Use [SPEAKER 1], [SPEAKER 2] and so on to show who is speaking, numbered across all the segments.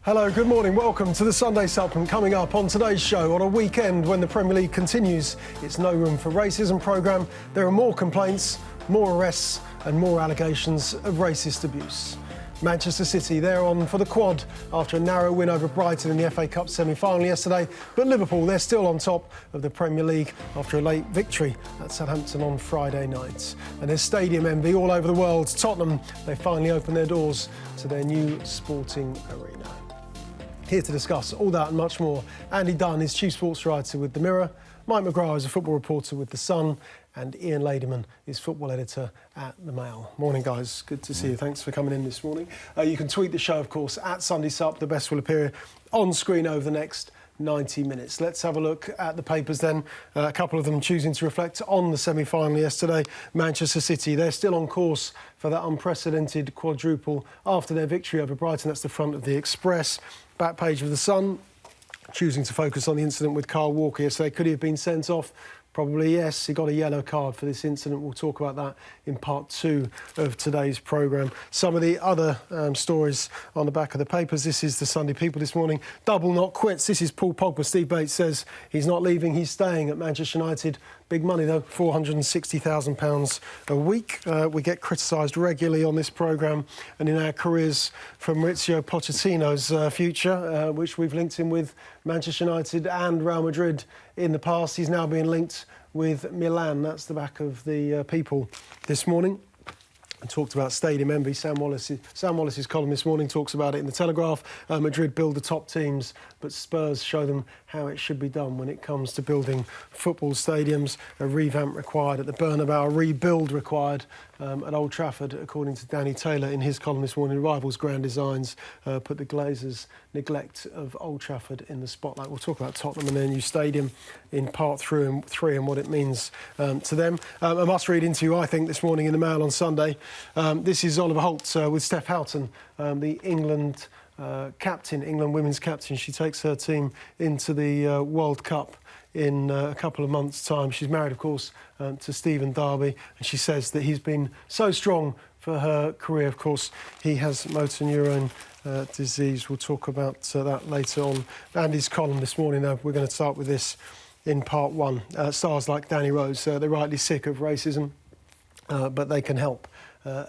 [SPEAKER 1] Hello, good morning. Welcome to the Sunday Supplement. Coming up on today's show, on a weekend when the Premier League continues its No Room for Racism programme, there are more complaints, more arrests and more allegations of racist abuse. Manchester City, they're on for the quad after a narrow win over Brighton in the FA Cup semi-final yesterday. But Liverpool, they're still on top of the Premier League after a late victory at Southampton on Friday night. And there's stadium envy all over the world. Tottenham, they finally opened their doors to their new sporting arena. Here to discuss all that and much more, Andy Dunn is Chief Sports Writer with The Mirror, Mike McGrath is a football reporter with The Sun, and Ian Ladyman is football editor at The Mail. Morning, guys. Good to see you. Thanks for coming in this morning. You can tweet the show, of course, at Sunday Sup. The best will appear on screen over the next 90 minutes. Let's have a look at the papers then. A couple of them choosing to reflect on the semi-final yesterday. Manchester City, they're still on course for that unprecedented quadruple after their victory over Brighton. That's the front of the Express. Back page of The Sun, choosing to focus on the incident with Kyle Walker yesterday. Could he have been sent off? Probably yes. He got a yellow card for this incident. We'll talk about that in part 2 of today's programme. Some of the other stories on the back of the papers. This is the Sunday People this morning. Double not quits. This is Paul Pogba. Steve Bates says he's not leaving, he's staying at Manchester United. Big money though, £460,000 a week. We get criticised regularly on this programme and in our careers for Mauricio Pochettino's future, which we've linked him with Manchester United and Real Madrid in the past. He's now being linked with Milan. That's the back of the People this morning. And talked about stadium envy. Sam Wallace's column this morning talks about it in the Telegraph. Madrid build the top teams, but Spurs show them how it should be done when it comes to building football stadiums. A revamp required at the Bernabeu, a rebuild required at Old Trafford, according to Danny Taylor in his column this morning. Rivals' grand designs put the Glazers' neglect of Old Trafford in the spotlight. We'll talk about Tottenham and their new stadium in part 3 and what it means to them. I must read into you, I think, this morning in the Mail on Sunday. This is Oliver Holt with Steph Houghton, the England captain, England women's captain. She takes her team into the World Cup in a couple of months' time. She's married, of course, to Stephen Darby, and she says that he's been so strong for her career. Of course, he has motor neurone disease. We'll talk about that later on. Andy's column this morning, though, we're going to start with this in part 1. Stars like Danny Rose, they're rightly sick of racism, but they can help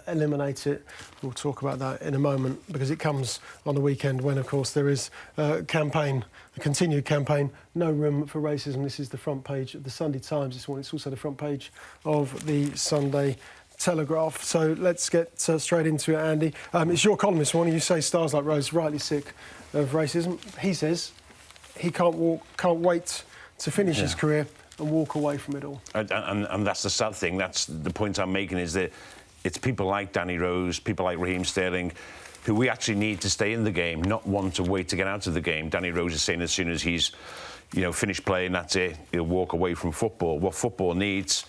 [SPEAKER 1] eliminate it. We'll talk about that in a moment because it comes on the weekend when, of course, there is a campaign, a continued campaign, No Room for Racism. This is the front page of the Sunday Times this morning. It's also the front page of the Sunday Telegraph. So let's get straight into it, Andy. It's your column this morning. You say stars like Rose rightly sick of racism. He says he can't wait to finish his career and walk away from it all.
[SPEAKER 2] And that's the sad thing. That's the point I'm making, is that it's people like Danny Rose, people like Raheem Sterling, who we actually need to stay in the game, not want to wait to get out of the game. Danny Rose is saying as soon as he's, finished playing, that's it, he'll walk away from football. What football needs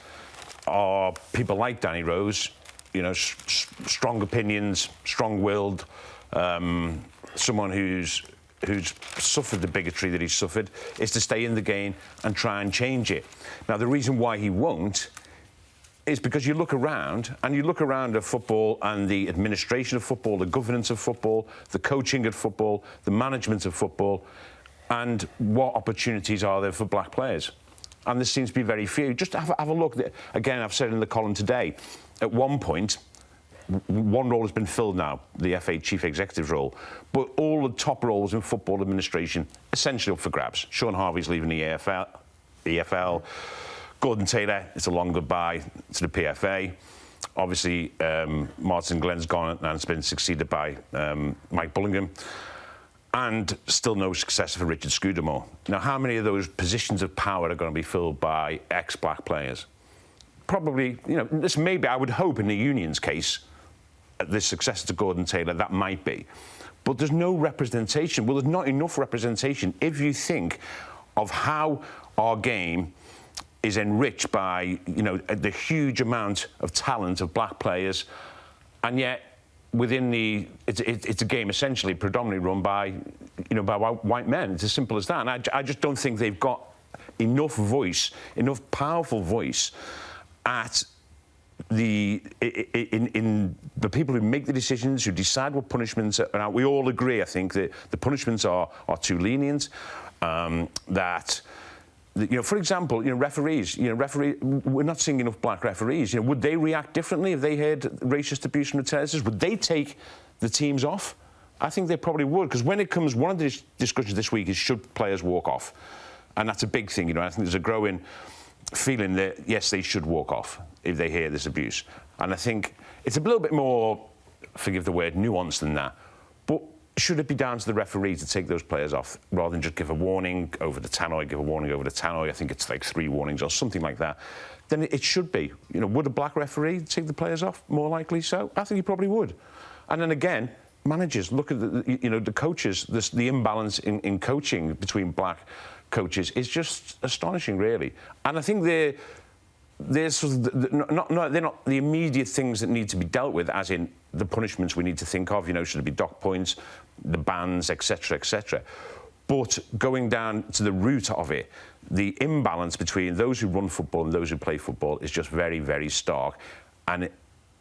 [SPEAKER 2] are people like Danny Rose, strong opinions, strong-willed, someone who's suffered the bigotry that he's suffered, is to stay in the game and try and change it. Now, the reason why he won't is because you look around at football and the administration of football, the governance of football, the coaching of football, the management of football, and what opportunities are there for black players. And there seems to be very few. Just have a look. Again, I've said in the column today, at one point, one role has been filled now, the FA chief executive role, but all the top roles in football administration essentially up for grabs. Sean Harvey's leaving the EFL. Gordon Taylor, it's a long goodbye to the PFA. Obviously, Martin Glenn's gone and has been succeeded by Mike Bullingham. And still no successor for Richard Scudamore. Now, how many of those positions of power are going to be filled by ex-black players? Probably, this maybe, I would hope in the Union's case, the successor to Gordon Taylor, that might be. But there's no representation. Well, there's not enough representation if you think of how our game is enriched by, the huge amount of talent of black players, and yet within it's a game essentially predominantly run by white men. It's as simple as that. And I just don't think they've got enough voice, enough powerful voice at in the people who make the decisions, who decide what punishments are out, we all agree, I think, that the punishments are too lenient. That, for example, referees. We're not seeing enough black referees. Would they react differently if they heard racist abuse from the terraces? Would they take the teams off? I think they probably would, because when it comes, one of the discussions this week is should players walk off, and that's a big thing. I think there's a growing feeling that yes, they should walk off if they hear this abuse, and I think it's a little bit more, forgive the word, nuanced than that. But should it be down to the referee to take those players off rather than just give a warning over the tannoy, give a warning over the tannoy? I think it's like 3 warnings or something like that. Then it should be. Would a black referee take the players off? More likely so. I think he probably would. And then again, managers, look at the coaches. The imbalance in coaching between black coaches is just astonishing, really. And I think they're not the immediate things that need to be dealt with, as in the punishments we need to think of. Should it be dock points, the bans, etc., etc. But going down to the root of it, the imbalance between those who run football and those who play football is just very, very stark. And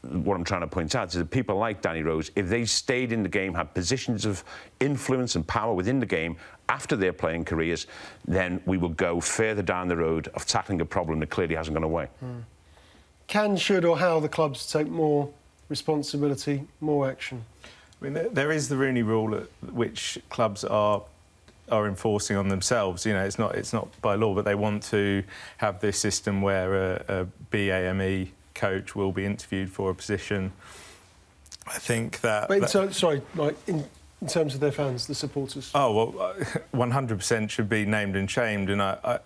[SPEAKER 2] what I'm trying to point out is that people like Danny Rose, if they stayed in the game, had positions of influence and power within the game after their playing careers, then we will go further down the road of tackling a problem that clearly hasn't gone away.
[SPEAKER 1] Can, should or how the clubs take more responsibility, more action?
[SPEAKER 3] I mean, there is the Rooney Rule, which clubs are enforcing on themselves. It's not by law, but they want to have this system where a BAME coach will be interviewed for a position. I think that...
[SPEAKER 1] But in terms of their fans, the supporters?
[SPEAKER 3] Oh, well, 100% should be named and shamed, and
[SPEAKER 1] But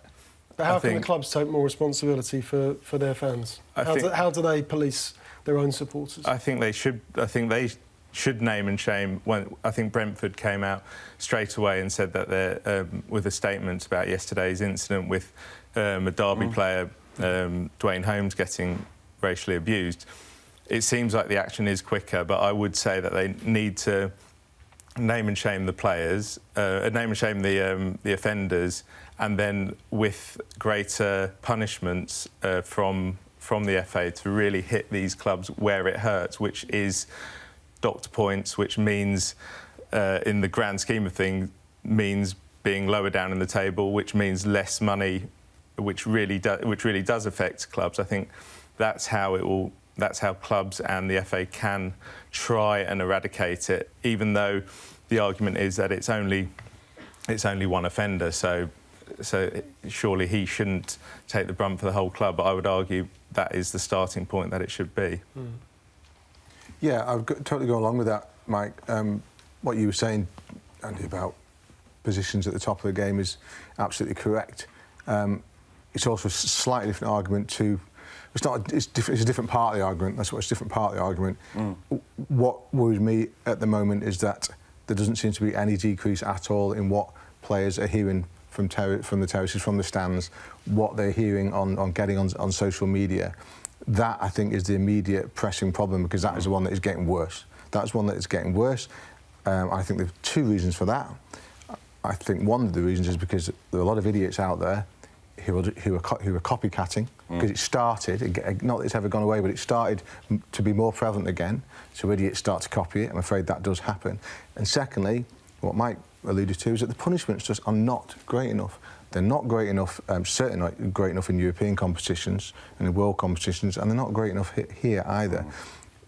[SPEAKER 1] how can the clubs take more responsibility for their fans? How do they police their own supporters?
[SPEAKER 3] I think they should name and shame. I think Brentford came out straight away and said that they're with a statement about yesterday's incident with a Derby player, Dwayne Holmes, getting racially abused. It seems like the action is quicker, but I would say that they need to name and shame the players, name and shame the offenders, and then with greater punishments from the FA to really hit these clubs where it hurts, which is docked points, which means, in the grand scheme of things, means being lower down in the table, which means less money, which really does affect clubs. I think that's how clubs and the FA can try and eradicate it, even though the argument is that it's only one offender. So surely he shouldn't take the brunt for the whole club. But I would argue that is the starting point that it should be.
[SPEAKER 4] Yeah, I would totally go along with that, Mike. What you were saying, Andy, about positions at the top of the game is absolutely correct. It's also a slightly different argument to... It's a different part of the argument. That's what it's a different part of the argument. What worries me at the moment is that there doesn't seem to be any decrease at all in what players are hearing from the terraces, from the stands, what they're hearing on getting on social media. That, I think, is the immediate pressing problem, because that is the one that is getting worse. That's one that is getting worse. I think there are 2 reasons for that. I think one of the reasons is because there are a lot of idiots out there who are copycatting, because it started, not that it's ever gone away, but it started to be more prevalent again, so idiots start to copy it. I'm afraid that does happen. And secondly, what Mike alluded to is that the punishments just are not great enough. They're not great enough, certainly not great enough in European competitions and in world competitions, and they're not great enough here either.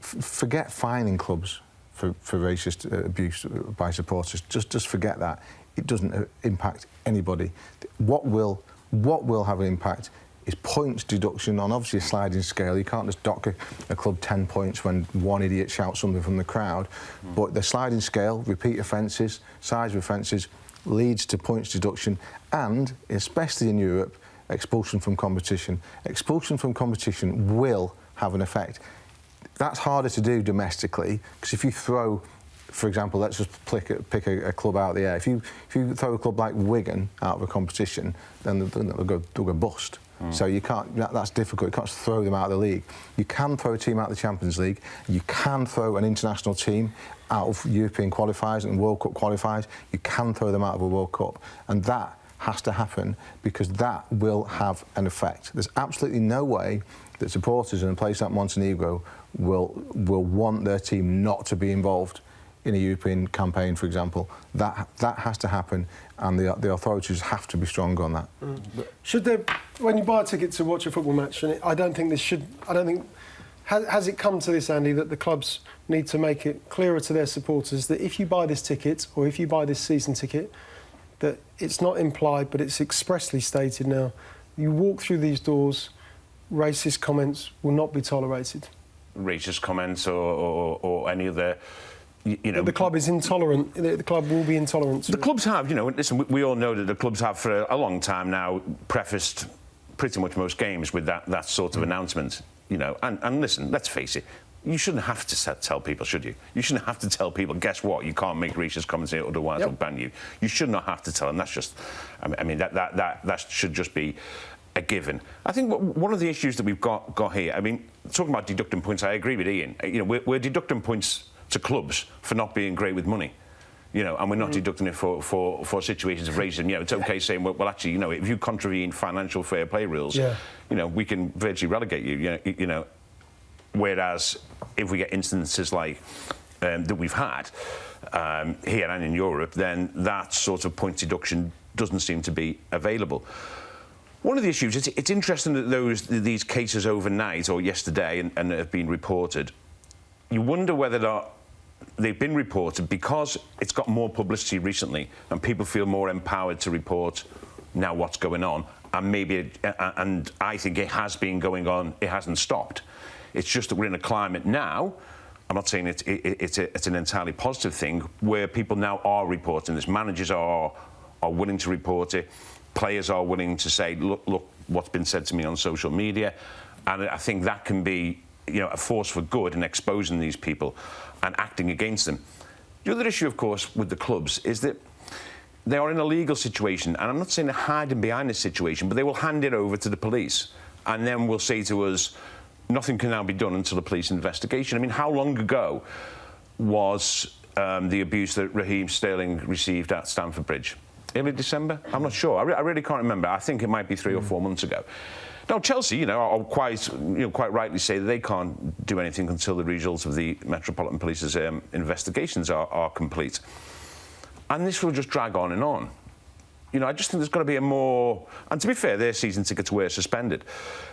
[SPEAKER 4] Forget fining clubs for racist abuse by supporters. Just forget that. It doesn't impact anybody. What will have an impact is points deduction on, obviously, a sliding scale. You can't just dock a club 10 points when one idiot shouts something from the crowd. But the sliding scale, repeat offences, size of offences, leads to points deduction, and, especially in Europe, expulsion from competition. Expulsion from competition will have an effect. That's harder to do domestically, because if you throw, for example, let's just pick a club out of the air. If you throw a club like Wigan out of a competition, then they'll go bust. So you can't. That's difficult. You can't just throw them out of the league. You can throw a team out of the Champions League. You can throw an international team out of European qualifiers and World Cup qualifiers. You can throw them out of a World Cup, and that has to happen, because that will have an effect. There's absolutely no way that supporters in a place like Montenegro will want their team not to be involved in a European campaign, for example. That has to happen, and the authorities have to be stronger on that.
[SPEAKER 1] Should there, when you buy a ticket to watch a football match, and has it come to this, Andy, that the clubs need to make it clearer to their supporters that if you buy this ticket or if you buy this season ticket, that it's not implied but it's expressly stated now, you walk through these doors, racist comments will not be tolerated?
[SPEAKER 2] Racist comments or any other... You know,
[SPEAKER 1] the club is intolerant. The club will be intolerant.
[SPEAKER 2] The clubs have, you know, listen, we all know that the clubs have for a long time now prefaced pretty much most games with that sort of announcement, you know. And listen, let's face it, you shouldn't have to tell people, should you? You shouldn't have to tell people, guess what, you can't make racist comments here, otherwise we'll ban you. You should not have to tell them. That's just, I mean, that should just be a given. I think one of the issues that we've got here, I mean, talking about deducting points, I agree with Ian. You know, we're deducting points to clubs for not being great with money, you know, and we're not deducting it for situations of racism. You know, it's okay saying, well, actually, you know, if you contravene financial fair play rules, you know, we can virtually relegate you. You know, whereas if we get instances like that we've had here and in Europe, then that sort of point deduction doesn't seem to be available. One of the issues, it's interesting that these cases overnight or yesterday and have been reported. You wonder whether or not they've been reported because it's got more publicity recently and people feel more empowered to report now what's going on, and maybe and I think it has been going on, it hasn't stopped. It's just that we're in a climate now, I'm not saying it's an entirely positive thing, where people now are reporting this. Managers are willing to report it, players are willing to say, look what's been said to me on social media, and I think that can be, you know, a force for good in exposing these people and acting against them. The other issue, of course, with the clubs is that they are in a legal situation, and I'm not saying they're hiding behind this situation, but they will hand it over to the police, and then will say to us, nothing can now be done until the police investigation. I mean, how long ago was the abuse that Raheem Sterling received at Stamford Bridge? Early December? I'm not sure. I really can't remember. I think it might be 3 or 4 months ago. Now, Chelsea, you know, are quite rightly say that they can't do anything until the results of the Metropolitan Police's investigations are complete. And this will just drag on and on. You know, I just think there's got to be a more... And to be fair, their season tickets were suspended.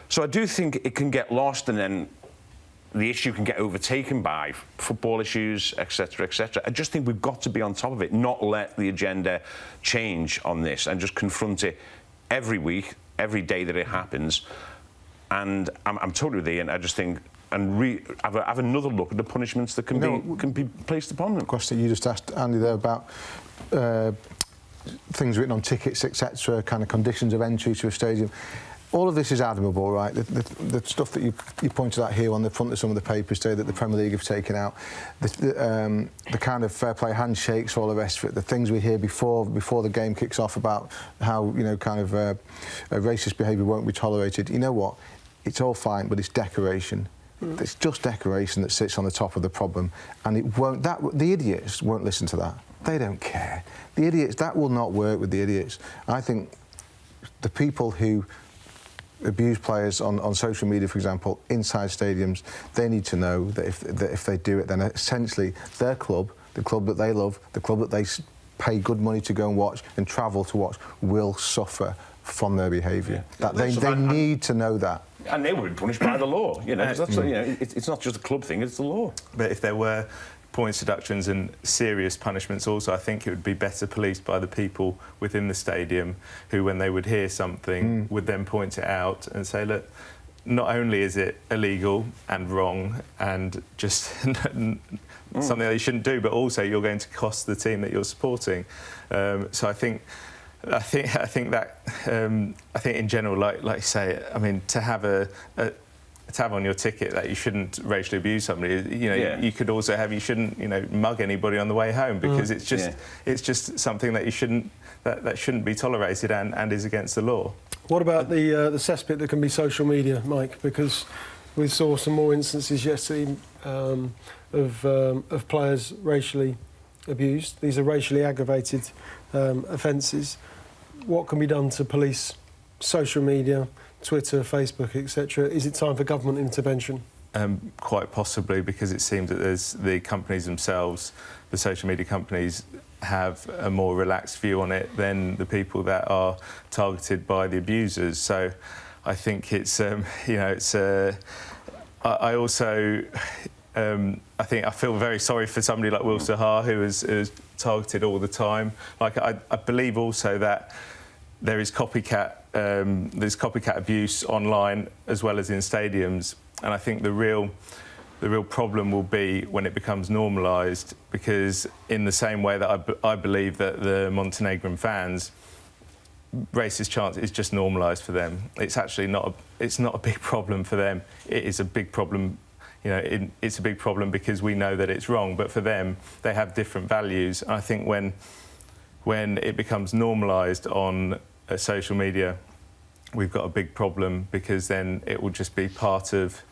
[SPEAKER 2] So I do think it can get lost, and then the issue can get overtaken by football issues, etc., etc. I just think we've got to be on top of it, not let the agenda change on this, and just confront it every week, every day that it happens. And I'm totally with Ian. I just think, and have another look at the punishments that can be placed upon them.
[SPEAKER 4] The question you just asked Andy there about things written on tickets, etc., kind of conditions of entry to a stadium. All of this is admirable, right? The stuff that you pointed out here on the front of some of the papers today that the Premier League have taken out, the kind of fair play handshakes, all the rest of it, the things we hear before the game kicks off about how, you know, kind of racist behaviour won't be tolerated. You know what? It's all fine, but it's decoration. It's just decoration that sits on the top of the problem, and it won't. The idiots won't listen to that. They don't care. The idiots, that will not work with the idiots. I think the people who abuse players on social media, for example, inside stadiums, they need to know that if they do it, then essentially their club, the club that they love, the club that they pay good money to go and watch and travel to watch, will suffer from their behaviour.
[SPEAKER 2] Yeah.
[SPEAKER 4] They need to know that.
[SPEAKER 2] And they will be punished by the law. You know, that's, you know, it's not just a club thing; it's the law.
[SPEAKER 3] But if there were points deductions and serious punishments also, I think it would be better policed by the people within the stadium who, when they would hear something, would then point it out and say, look, not only is it illegal and wrong and just something that you shouldn't do, but also you're going to cost the team that you're supporting. So I think in general, like you say, I mean, to have a tab on your ticket that you shouldn't racially abuse somebody, you know, you could also have, you shouldn't, you know, mug anybody on the way home, because it's just something that you shouldn't, that shouldn't be tolerated and is against the law.
[SPEAKER 1] What about the cesspit that can be social media, Mike? Because we saw some more instances yesterday of players racially abused. These are racially aggravated offences. What can be done to police social media Twitter, Facebook, etc. Is it time for government intervention?
[SPEAKER 3] Quite possibly, because it seems that there's the companies themselves, the social media companies, have a more relaxed view on it than the people that are targeted by the abusers. So I think it's, I also, I think I feel very sorry for somebody like Will Sahar, who is targeted all the time. Like, I believe also that there is there's copycat abuse online as well as in stadiums. And I think the real problem will be when it becomes normalised, because in the same way that I believe that the Montenegrin fans, racist chants is just normalised for them. It's actually not a big problem for them. It is a big problem. It's a big problem because we know that it's wrong. But for them, they have different values. And I think when it becomes normalised on social media, we've got a big problem, because then it will just be part of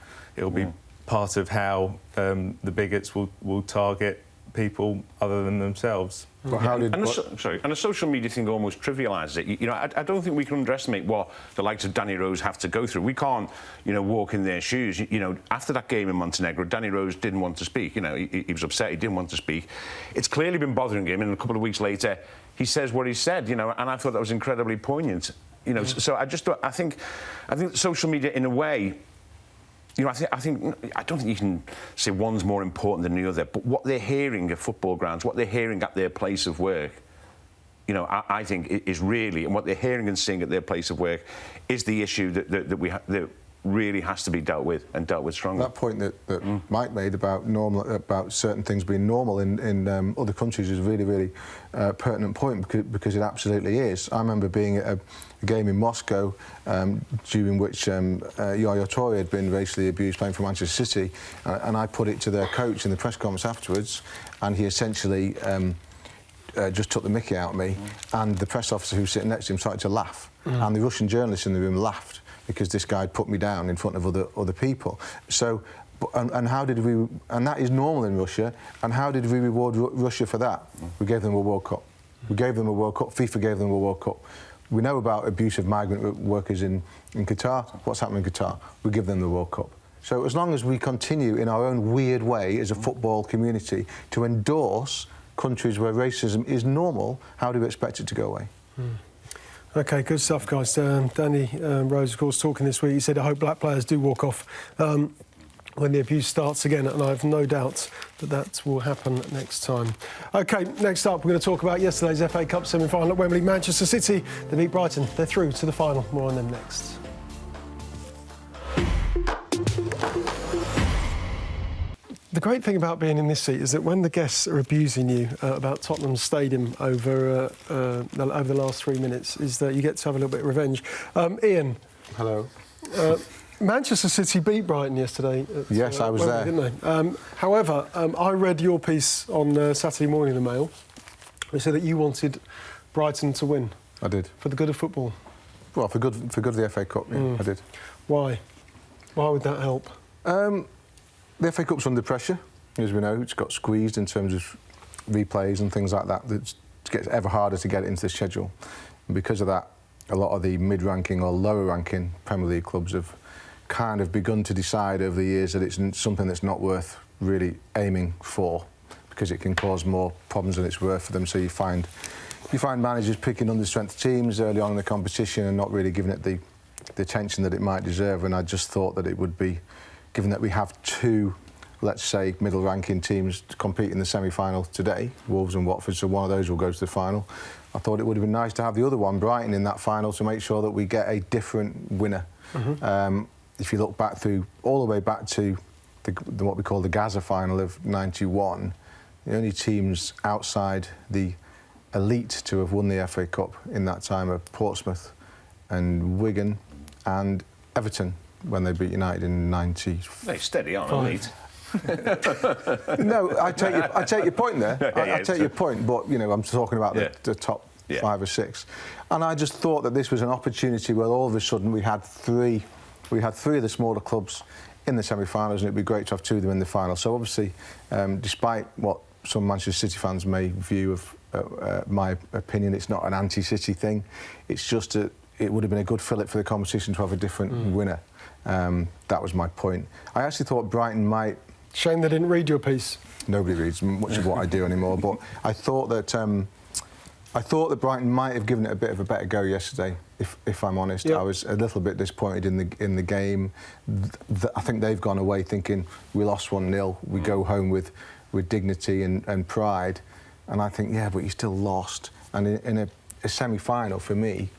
[SPEAKER 3] how the bigots will target people other than themselves.
[SPEAKER 4] But how did...
[SPEAKER 2] And the social media thing almost trivialises it. I don't think we can underestimate what the likes of Danny Rose have to go through. We can't, walk in their shoes. After that game in Montenegro, Danny Rose didn't want to speak. He was upset. He didn't want to speak. It's clearly been bothering him, and a couple of weeks later, he says what he said. And I thought that was incredibly poignant. So I think social media, in a way, I don't think you can say one's more important than the other, but what they're hearing at football grounds, what they're hearing at their place of work, I think is really, and what they're hearing and seeing at their place of work is the issue that really has to be dealt with, and dealt with strongly.
[SPEAKER 4] That point that Mike made about certain things being normal in other countries is a really, really pertinent point, because it absolutely is. I remember being at a game in Moscow during which Yaya Toure had been racially abused playing for Manchester City, and I put it to their coach in the press conference afterwards, and he essentially just took the mickey out of me, and the press officer who was sitting next to him started to laugh, and the Russian journalists in the room laughed, because this guy had put me down in front of other people. So, and how did we? And that is normal in Russia. And how did we reward Russia for that? We gave them a World Cup. We gave them a World Cup. FIFA gave them a World Cup. We know about abuse of migrant workers in Qatar. What's happening in Qatar? We give them the World Cup. So as long as we continue in our own weird way as a football community to endorse countries where racism is normal, how do we expect it to go away?
[SPEAKER 1] OK, good stuff, guys. Danny Rose, of course, talking this week. He said, I hope black players do walk off when the abuse starts again, and I have no doubt that will happen next time. OK, next up, we're going to talk about yesterday's FA Cup semi-final at Wembley. Manchester City, they beat Brighton. They're through to the final. More on them next. The great thing about being in this seat is that when the guests are abusing you about Tottenham Stadium over the last 3 minutes, is that you get to have a little bit of revenge. Ian.
[SPEAKER 4] Hello.
[SPEAKER 1] Manchester City beat Brighton yesterday.
[SPEAKER 4] Yes, I was there.
[SPEAKER 1] Didn't they? However, I read your piece on Saturday morning in the Mail. It said that you wanted Brighton to win.
[SPEAKER 4] I did.
[SPEAKER 1] For the good of football.
[SPEAKER 4] Well, for good of the FA Cup, yeah, I did.
[SPEAKER 1] Why? Why would that help?
[SPEAKER 4] The FA Cup's under pressure, as we know. It's got squeezed in terms of replays and things like that. It gets ever harder to get it into the schedule. And because of that, a lot of the mid-ranking or lower-ranking Premier League clubs have kind of begun to decide over the years that it's something that's not worth really aiming for, because it can cause more problems than it's worth for them. So you find managers picking under-strength teams early on in the competition and not really giving it the attention that it might deserve. And I just thought that it would be, given that we have two, let's say, middle-ranking teams to compete in the semi-final today, Wolves and Watford, so one of those will go to the final. I thought it would have been nice to have the other one, Brighton, in that final to make sure that we get a different winner. If you look back all the way back to what we call the Gaza final of '91, the only teams outside the elite to have won the FA Cup in that time are Portsmouth and Wigan and Everton, when they beat United in '90.
[SPEAKER 2] They steady on elite.
[SPEAKER 4] No, I take your point there. I take your point, but I'm talking about the top 5 or 6. And I just thought that this was an opportunity where all of a sudden we had three of the smaller clubs in the semi-finals, and it'd be great to have 2 of them in the final. So obviously, despite what some Manchester City fans may view of my opinion, it's not an anti-City thing. It's just it would have been a good fillip for the competition to have a different winner. That was my point. I actually thought Brighton might...
[SPEAKER 1] Shame they didn't read your piece.
[SPEAKER 4] Nobody reads much of what I do anymore, but I thought that Brighton might have given it a bit of a better go yesterday. If I'm honest, I was a little bit disappointed in the game. I think they've gone away thinking we lost 1-0. We go home with dignity and pride, and I think but you still lost. And in a semi-final for me,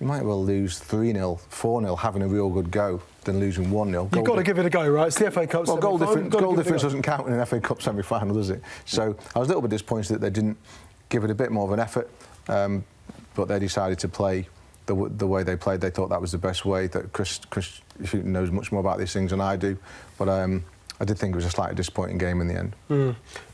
[SPEAKER 4] you might well lose 3-0, 4-0, having a real good go, than losing 1-0.
[SPEAKER 1] You've got to give it a go, right? It's the FA Cup
[SPEAKER 4] semi-final. Goal difference
[SPEAKER 1] doesn't
[SPEAKER 4] count in an FA Cup semi-final, does it? So I was a little bit disappointed that they didn't give it a bit more of an effort, but they decided to play the way they played. They thought that was the best way. That Chris knows much more about these things than I do, but I did think it was a slightly disappointing game in the end.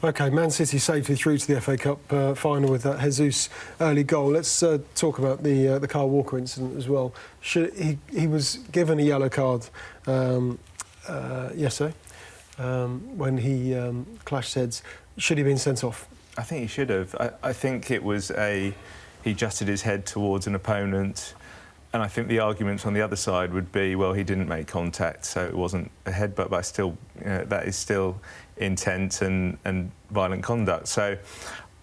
[SPEAKER 1] OK, Man City safely through to the FA Cup final with that Jesus early goal. Let's talk about the Kyle Walker incident as well. He was given a yellow card yesterday when he clashed heads. Should he have been sent off?
[SPEAKER 3] I think he should have. I think it was he adjusted his head towards an opponent, and I think the arguments on the other side would be, well, he didn't make contact, so it wasn't a headbutt, but still, that is still intent and violent conduct. So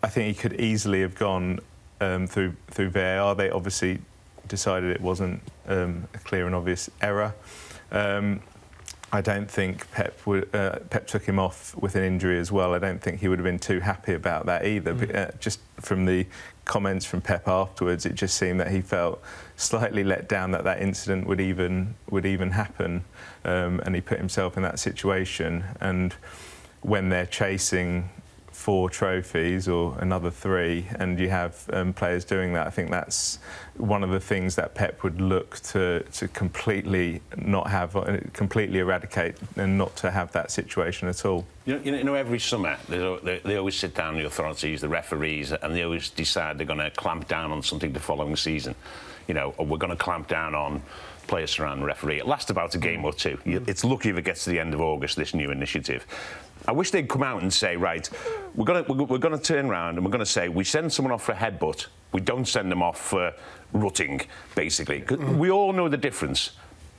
[SPEAKER 3] I think he could easily have gone through VAR. They obviously decided it wasn't a clear and obvious error. I don't think Pep took him off with an injury as well. I don't think he would have been too happy about that either. Just from the comments from Pep afterwards, it just seemed that he felt slightly let down that incident would even happen, and he put himself in that situation. And when they're chasing 4 trophies or another 3, and you have players doing that, I think that's one of the things that Pep would look to completely not have, completely eradicate, and not to have that situation at all.
[SPEAKER 2] You know, every summer they always sit down, the authorities, the referees, and they always decide they're going to clamp down on something the following season. You know, or we're going to clamp down on players surrounding the referee. It lasts about a game or 2. It's lucky if it gets to the end of August, this new initiative. I wish they'd come out and say, right, we're going to turn around and we're going to say we send someone off for a headbutt. We don't send them off for rutting, basically. 'Cause we all know the difference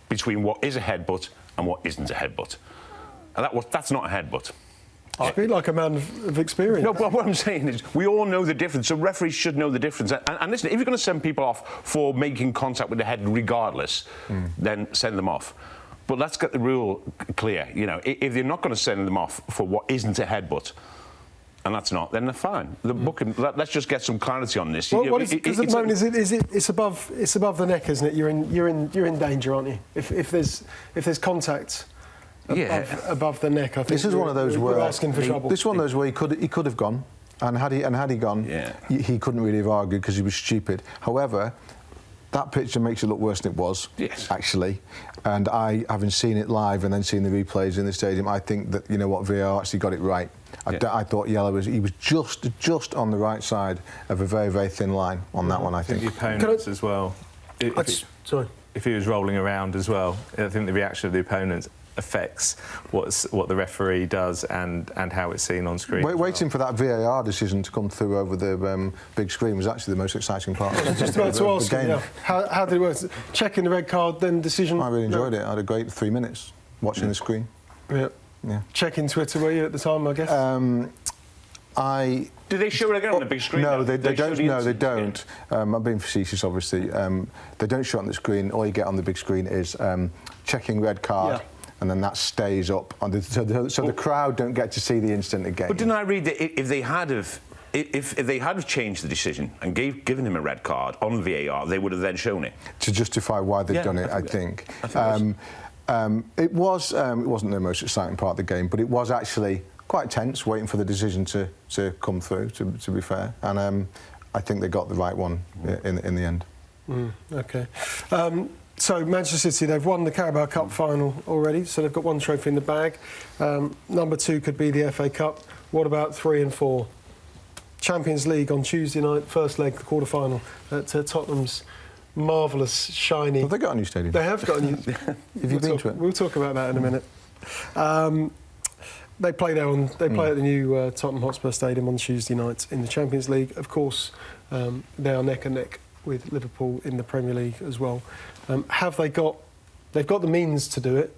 [SPEAKER 2] between what is a headbutt and what isn't a headbutt. And that's not a headbutt.
[SPEAKER 1] I speak like a man of experience.
[SPEAKER 2] No, but what I'm saying is we all know the difference, so referees should know the difference. And listen, if you're going to send people off for making contact with the head regardless, then send them off. But let's get the rule clear. You know, if you're not going to send them off for what isn't a headbutt, and that's not, then they're fine. Let's just get some clarity on this.
[SPEAKER 1] Because at the moment, it's above the neck, isn't it? You're in danger, aren't you? If there's contact above the neck, I think
[SPEAKER 4] this is one of those where
[SPEAKER 1] asking for trouble.
[SPEAKER 4] This is one of those where he could have gone, and had he gone, he couldn't really have argued because he was stupid. However, that picture makes it look worse than it was, actually. And I, having seen it live and then seen the replays in the stadium, I think that, you know what, VAR actually got it right. I thought he was just on the right side of a very, very thin line on that one, I think.
[SPEAKER 3] The opponents as well. If he was rolling around as well, I think the reaction of the opponents affects what the referee does and how it's seen on screen.
[SPEAKER 4] Waiting for that VAR decision to come through over the big screen was actually the most exciting part of
[SPEAKER 1] just about to ask you, how did it work? Checking the red card, then decision?
[SPEAKER 4] I really enjoyed it. I had a great 3 minutes watching the screen.
[SPEAKER 1] Yeah. Checking Twitter, were you, at the time, I guess?
[SPEAKER 2] Do they show it again on the big screen?
[SPEAKER 4] No, they don't. No, they don't. I'm being facetious, obviously. They don't show it on the screen. All you get on the big screen is checking red card. Yeah. And then that stays up, so the crowd don't get to see the instant again.
[SPEAKER 2] But didn't I read that if they had changed the decision and given him a red card on VAR, they would have then shown it
[SPEAKER 4] to justify why they'd done it? I think. It wasn't the most exciting part of the game, but it was actually quite tense, waiting for the decision to come through. To be fair, and I think they got the right one in the end.
[SPEAKER 1] OK. So Manchester City, they've won the Carabao Cup final already, so they've got 1 trophy in the bag. Number 2 could be the FA Cup. What about 3 and 4? Champions League on Tuesday night, first leg, the quarter-final at Tottenham's marvellous, shiny...
[SPEAKER 4] Have they got a new stadium?
[SPEAKER 1] They have got a new...
[SPEAKER 4] Have you been to it?
[SPEAKER 1] We'll talk about that in a minute. They play there at the new Tottenham Hotspur Stadium on Tuesday night in the Champions League. Of course, they are neck and neck with Liverpool in the Premier League as well. Have they got? They've got the means to do it.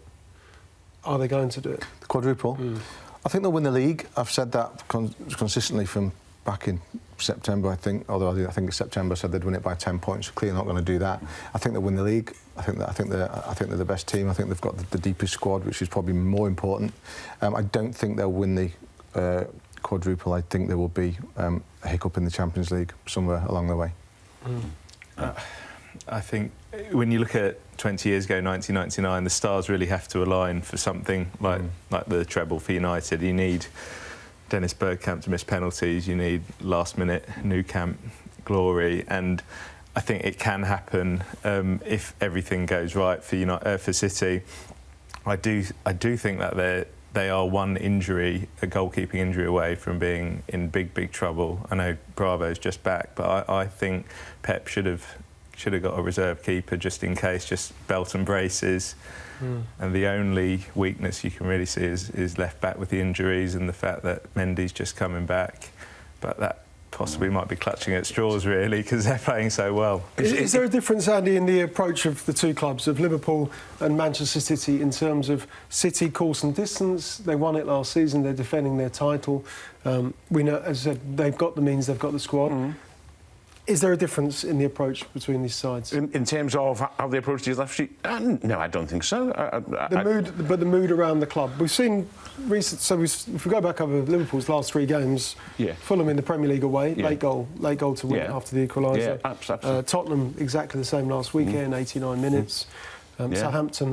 [SPEAKER 1] Are they going to do it?
[SPEAKER 4] The quadruple. I think they'll win the league. I've said that consistently from back in September, I think. Although I think in September I said they'd win it by 10 points. Clearly not going to do that. I think they'll win the league. I think they're the best team. I think they've got the deepest squad, which is probably more important. I don't think they'll win the quadruple. I think there will be a hiccup in the Champions League somewhere along the way.
[SPEAKER 3] I think when you look at 20 years ago, 1999, the stars really have to align for something like the treble for United. You need Dennis Bergkamp to miss penalties, you need last-minute Nou Camp glory, and I think it can happen if everything goes right for City. I do think that they are one injury, a goalkeeping injury away from being in big trouble. I know Bravo's just back, but I think Pep should have got a reserve keeper just in case, just belt and braces. And the only weakness you can really see is left back with the injuries and the fact that Mendy's just coming back. But that possibly might be clutching at straws, really, because they're playing so well.
[SPEAKER 1] Is there a difference, Andy, in the approach of the two clubs, of Liverpool and Manchester City, in terms of City course and distance? They won it last season, they're defending their title. We know, as I said, they've got the means, they've got the squad. Is there a difference in the approach between these sides?
[SPEAKER 2] In terms of how they approach these left sheet? No, I don't think so.
[SPEAKER 1] The mood around the club. We've seen recent. So if we go back over Liverpool's last 3 games, Fulham in the Premier League away, late goal to win after the equaliser.
[SPEAKER 2] Absolutely.
[SPEAKER 1] Tottenham exactly the same last weekend, 89 minutes. Southampton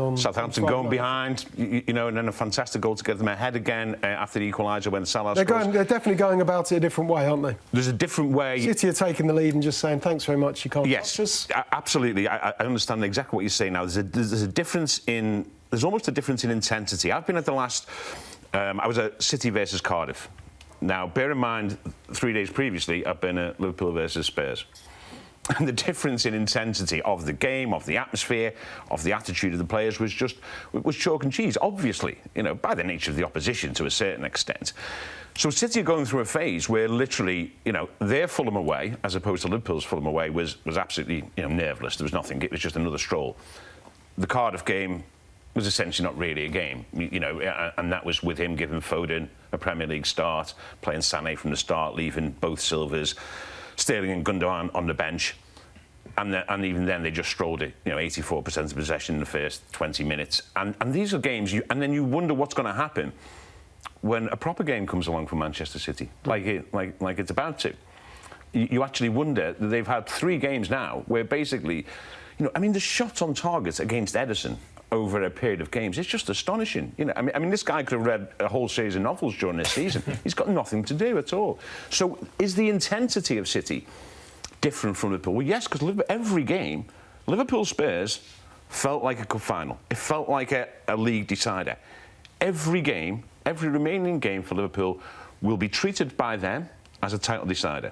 [SPEAKER 2] going behind, you know, and then a fantastic goal to get them ahead again after the equaliser when Salah scores.
[SPEAKER 1] They're definitely going about it a different way, aren't they?
[SPEAKER 2] There's a different way.
[SPEAKER 1] City are taking the lead and just saying, thanks very much, you can't
[SPEAKER 2] touch us. Absolutely. I understand exactly what you're saying now. There's a difference in... There's almost a difference in intensity. I've been at the last... I was at City versus Cardiff. Now, bear in mind, 3 days previously, I've been at Liverpool versus Spurs. And the difference in intensity of the game, of the atmosphere, of the attitude of the players was chalk and cheese, obviously, you know, by the nature of the opposition to a certain extent. So City are going through a phase where literally, you know, their Fulham away, as opposed to Liverpool's Fulham away, was absolutely, you know, nerveless. There was nothing. It was just another stroll. The Cardiff game was essentially not really a game, you know, and that was with him giving Foden a Premier League start, playing Sané from the start, leaving both Silvers, Sterling and Gundogan on the bench, and even then they just strolled it. You know, 84% of possession in the first 20 minutes. And these are games, and then you wonder what's going to happen when a proper game comes along for Manchester City, like it's about to. You actually wonder that they've had 3 games now where basically, you know, I mean, the shots on target against Ederson over a period of games, it's just astonishing. You know, I mean, this guy could have read a whole series of novels during this season. He's got nothing to do at all. So is the intensity of City different from Liverpool? Well, yes, because every game, Liverpool-Spurs felt like a cup final. It felt like a league decider. Every game, every remaining game for Liverpool will be treated by them as a title decider.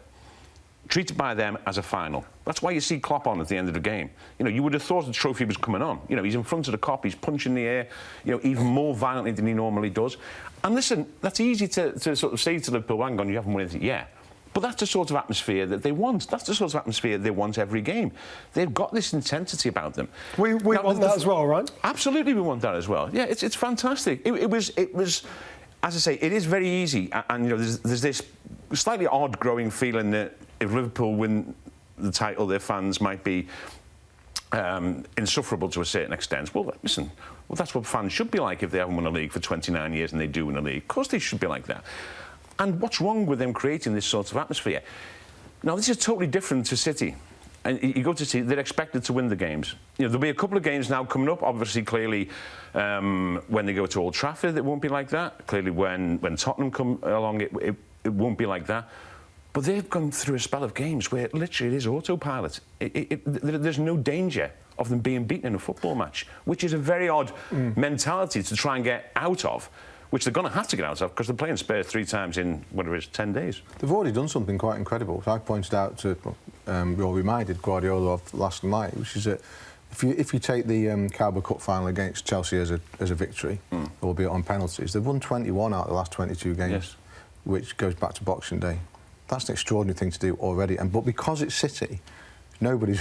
[SPEAKER 2] Treated by them as a final. That's why you see Klopp on at the end of the game. You know, you would have thought the trophy was coming on. You know, he's in front of the Kop, he's punching the air, you know, even more violently than he normally does. And listen, that's easy to sort of say to Liverpool, hang on, you haven't won anything yet. But that's the sort of atmosphere that they want. That's the sort of atmosphere they want every game. They've got this intensity about them.
[SPEAKER 1] We want that as well, right?
[SPEAKER 2] Absolutely, we want that as well. Yeah, it's fantastic. It was, as I say, it is very easy. And you know, there's this slightly odd growing feeling that if Liverpool win the title, their fans might be insufferable to a certain extent. Well, listen, that's what fans should be like if they haven't won a league for 29 years and they do win a league. Of course they should be like that. And what's wrong with them creating this sort of atmosphere? Now, this is totally different to City. And you go to City, they're expected to win the games. You know, there'll be a couple of games now coming up. Obviously, clearly, when they go to Old Trafford, it won't be like that. Clearly, when Tottenham come along, it won't be like that. But they've gone through a spell of games where literally it is autopilot. There's no danger of them being beaten in a football match, which is a very odd mentality to try and get out of, which they're going to have to get out of because they're playing Spurs 3 times in, whatever it is, 10 days.
[SPEAKER 4] They've already done something quite incredible. I pointed out to, or reminded Guardiola of last night, which is that if you take the Carabao Cup final against Chelsea as a victory, albeit on penalties, they've won 21 out of the last 22 games, which goes back to Boxing Day. That's an extraordinary thing to do already. But because it's City, Nobody's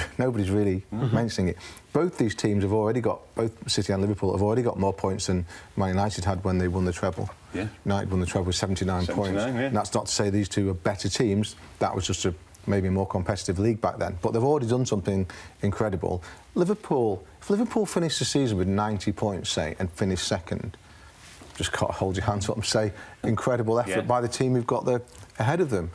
[SPEAKER 4] really mentioning it. Both these teams both City and Liverpool have already got more points than Man United had when they won the treble.
[SPEAKER 2] Yeah.
[SPEAKER 4] United won the treble with 79 points.
[SPEAKER 2] Yeah.
[SPEAKER 4] And that's not to say these two are better teams. That was just maybe a more competitive league back then. But they've already done something incredible. If Liverpool finished the season with 90 points, say, and finished second, just got to hold your hands up and say, incredible effort by the team who've got ahead of them.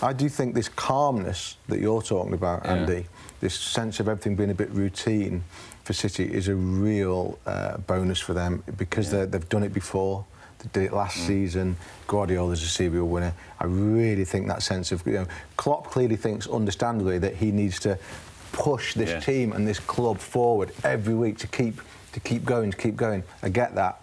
[SPEAKER 4] I do think this calmness that you're talking about, Andy, this sense of everything being a bit routine for City is a real bonus for them because they've done it before. They did it last season. Guardiola's a serial winner. I really think that sense of, Klopp clearly thinks, understandably, that he needs to push this team and this club forward every week to keep going. I get that.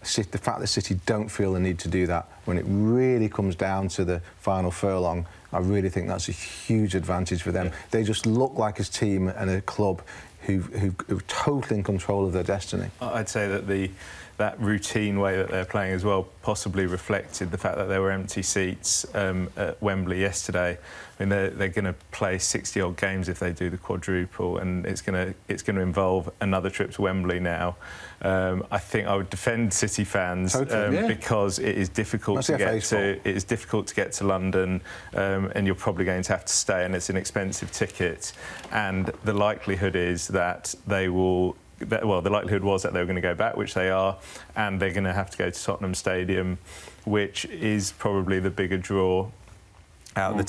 [SPEAKER 4] The fact that City don't feel the need to do that when it really comes down to the final furlong, I really think that's a huge advantage for them. Yeah. They just look like a team and a club who are totally in control of their destiny. I'd
[SPEAKER 3] say that that routine way that they're playing as well possibly reflected the fact that there were empty seats at Wembley yesterday. I mean, they're going to play 60-odd games if they do the quadruple, and it's going to involve another trip to Wembley now. I think I would defend City fans because it is difficult to get to. It is difficult to get to London, and you're probably going to have to stay, and it's an expensive ticket. And the likelihood is that they will. Well, the likelihood was that they were going to go back, which they are, and they're going to have to go to Tottenham Stadium, which is probably the bigger draw out of the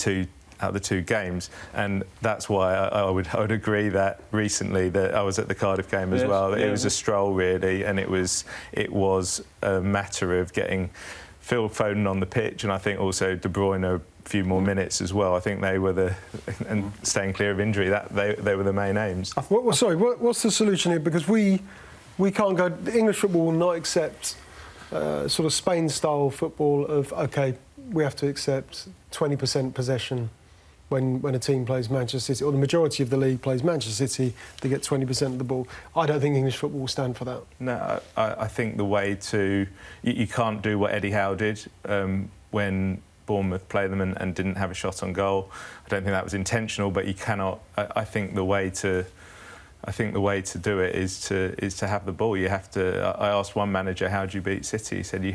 [SPEAKER 3] two games, and that's why I would agree that recently that I was at the Cardiff game as well. It was a stroll really, and it was a matter of getting Phil Foden on the pitch, and I think also De Bruyne a few more minutes as well. I think they were and staying clear of injury. That they were the main aims.
[SPEAKER 1] What's the solution here? Because we can't go. English football will not accept sort of Spain-style football of we have to accept 20% possession when a team plays Manchester City, or the majority of the league plays Manchester City, they get 20% of the ball. I don't think English football will stand for that.
[SPEAKER 3] No, I think the way to... You can't do what Eddie Howe did when Bournemouth played them and didn't have a shot on goal. I don't think that was intentional, but you cannot... I think the way to do it is to have the ball. You have to. I asked one manager, "How do you beat City?" He said, "You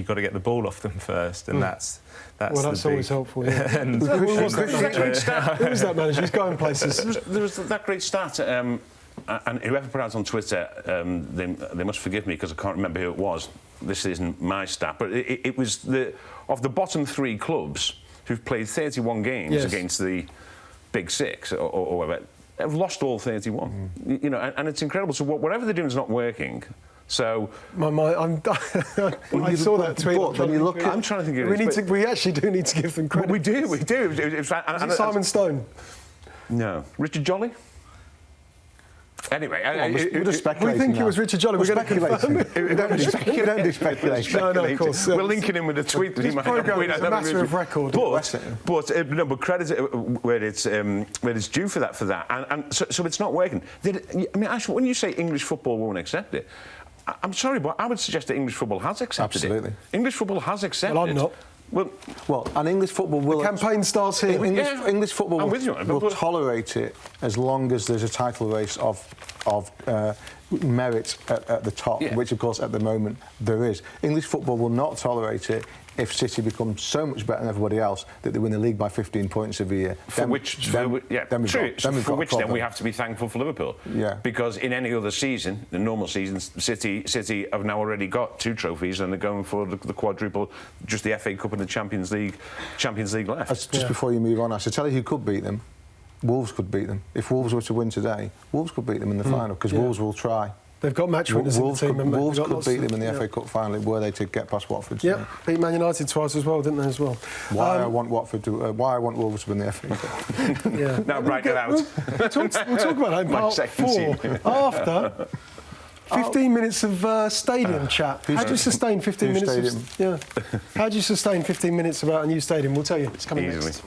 [SPEAKER 3] got to get the ball off them first," and that's
[SPEAKER 1] always helpful. Yeah.
[SPEAKER 2] Who was
[SPEAKER 1] that manager? He's going places.
[SPEAKER 2] There was that great stat, and whoever put out on Twitter, they must forgive me because I can't remember who it was. This isn't my stat, but it was of the bottom three clubs who've played 31 games against the Big Six or whatever. They've lost all 31, and it's incredible. So whatever they're doing is not working. So
[SPEAKER 1] I saw that tweet.
[SPEAKER 4] When you look,
[SPEAKER 2] I'm trying to think of it.
[SPEAKER 1] We actually do need to give them credit.
[SPEAKER 2] We do. Is
[SPEAKER 1] it Simon Stone?
[SPEAKER 2] No, Richard Jolly. Anyway,
[SPEAKER 1] we think it was Richard Jolly. We're going to confirm it.
[SPEAKER 4] We don't do speculation.
[SPEAKER 1] No, of course.
[SPEAKER 2] We're linking him with a tweet that he might have.
[SPEAKER 1] It's a matter of record.
[SPEAKER 2] But credit where it's due for that. And so it's not working. Actually, when you say English football won't accept it, I'm sorry, but I would suggest that English football has accepted
[SPEAKER 4] it.
[SPEAKER 2] English football has accepted it.
[SPEAKER 1] Well, I'm not.
[SPEAKER 4] Well, and English football will...
[SPEAKER 1] The campaign starts here.
[SPEAKER 4] English football will tolerate it as long as there's a title race of merit at the top, which, of course, at the moment there is. English football will not tolerate it if City become so much better than everybody else that they win the league by 15 points every year.
[SPEAKER 2] Then we have to be thankful for Liverpool. Yeah. Because in any other season, the normal season, City have now already got 2 trophies and they're going for the quadruple, just the FA Cup and the Champions League left.
[SPEAKER 4] Just before you move on, I should tell you who could beat them. Wolves could beat them. If Wolves were to win today, Wolves could beat them in the final, because Wolves will try.
[SPEAKER 1] They've got match winners in the team.
[SPEAKER 4] Wolves could beat them in the FA Cup final were they to get past Watford.
[SPEAKER 1] Yeah, beat Man United twice as well, didn't they, as well?
[SPEAKER 4] Why I want Wolves to win the FA Cup.
[SPEAKER 2] Yeah. Now write it out.
[SPEAKER 1] We'll talk about that in part 4 after 15 minutes of stadium chat. How do you sustain 15 minutes? How do you sustain 15 minutes about a new stadium? We'll tell you. It's coming next.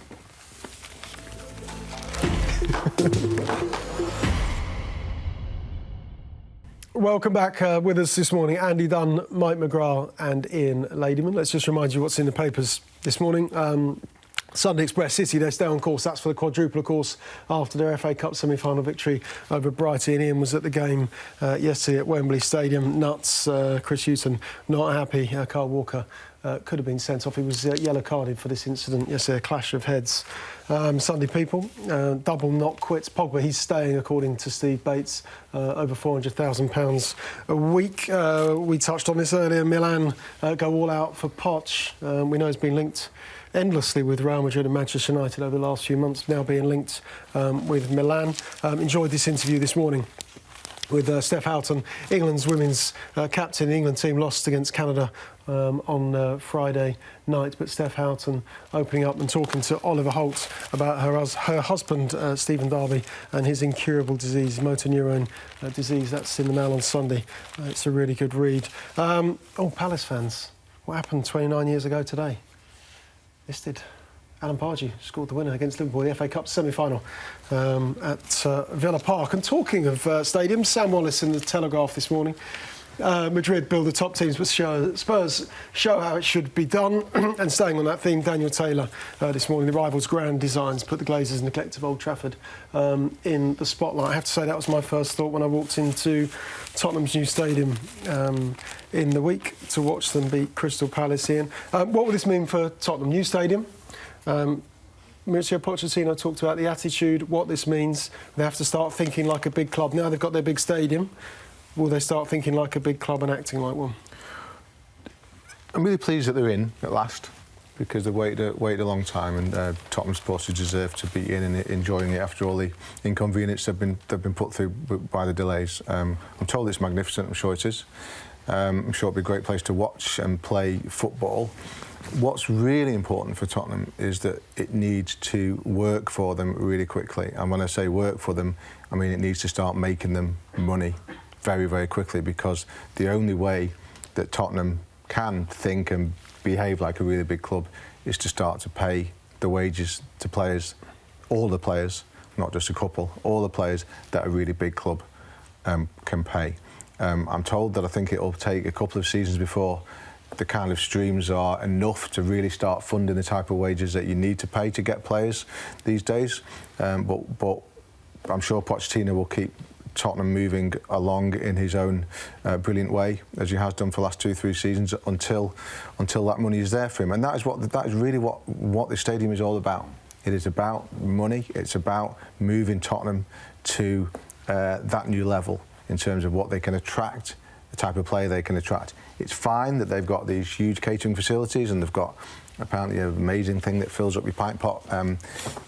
[SPEAKER 1] Welcome back with us this morning, Andy Dunn, Mike McGrath and Ian Ladyman. Let's just remind you what's in the papers this morning. Sunday Express City, they stay on course. That's for the quadruple, of course, after their FA Cup semi-final victory over Brighton. Ian was at the game yesterday at Wembley Stadium. Nuts. Chris Hughton not happy. Kyle Walker could have been sent off. He was yellow carded for this incident yesterday, a clash of heads. Sunday people, double not quits. Pogba, he's staying, according to Steve Bates, over £400,000 a week. We touched on this earlier. Milan go all out for Poch. We know he's been linked endlessly with Real Madrid and Manchester United over the last few months, now being linked with Milan. Enjoyed this interview this morning with Steph Houghton, England's women's captain. The England team lost against Canada on Friday night, but Steph Houghton opening up and talking to Oliver Holt about her husband, Stephen Darby, and his incurable disease, motor neurone disease. That's in the Mail on Sunday. It's a really good read. Palace fans, what happened 29 years ago today? This did. Alan Pardew scored the winner against Liverpool in the FA Cup semi-final at Villa Park. And talking of stadiums, Sam Wallace in the Telegraph this morning. Madrid build the top teams, but Spurs show how it should be done. And staying on that theme, Daniel Taylor this morning, the rivals' grand designs put the Glazers' neglect of Old Trafford in the spotlight. I have to say that was my first thought when I walked into Tottenham's new stadium in the week to watch them beat Crystal Palace. Ian, what will this mean for Tottenham? New stadium. Mauricio Pochettino talked about the attitude, what this means. They have to start thinking like a big club. Now they've got their big stadium. Will they start thinking like a big club and acting like one?
[SPEAKER 4] I'm really pleased that they're in at last, because they've waited a long time, and Tottenham supporters deserve to be in and enjoying it after all the inconvenience they've been put through by the delays. I'm told it's magnificent. I'm sure it is. I'm sure it'll be a great place to watch and play football. What's really important for Tottenham is that it needs to work for them really quickly. And when I say work for them, I mean it needs to start making them money very, very quickly, because the only way that Tottenham can think and behave like a really big club is to start to pay the wages to players, all the players, not just a couple, all the players that a really big club can pay. I'm told that I think it'll take a couple of seasons before the kind of streams are enough to really start funding the type of wages that you need to pay to get players these days. But I'm sure Pochettino will keep Tottenham moving along in his own brilliant way, as he has done for the last 2-3 seasons, until that money is there for him. And that is really what the stadium is all about. It is about money. It's about moving Tottenham to that new level in terms of what they can attract, the type of player they can attract. It's fine that they've got these huge catering facilities, and they've got apparently an amazing thing that fills up your pint pot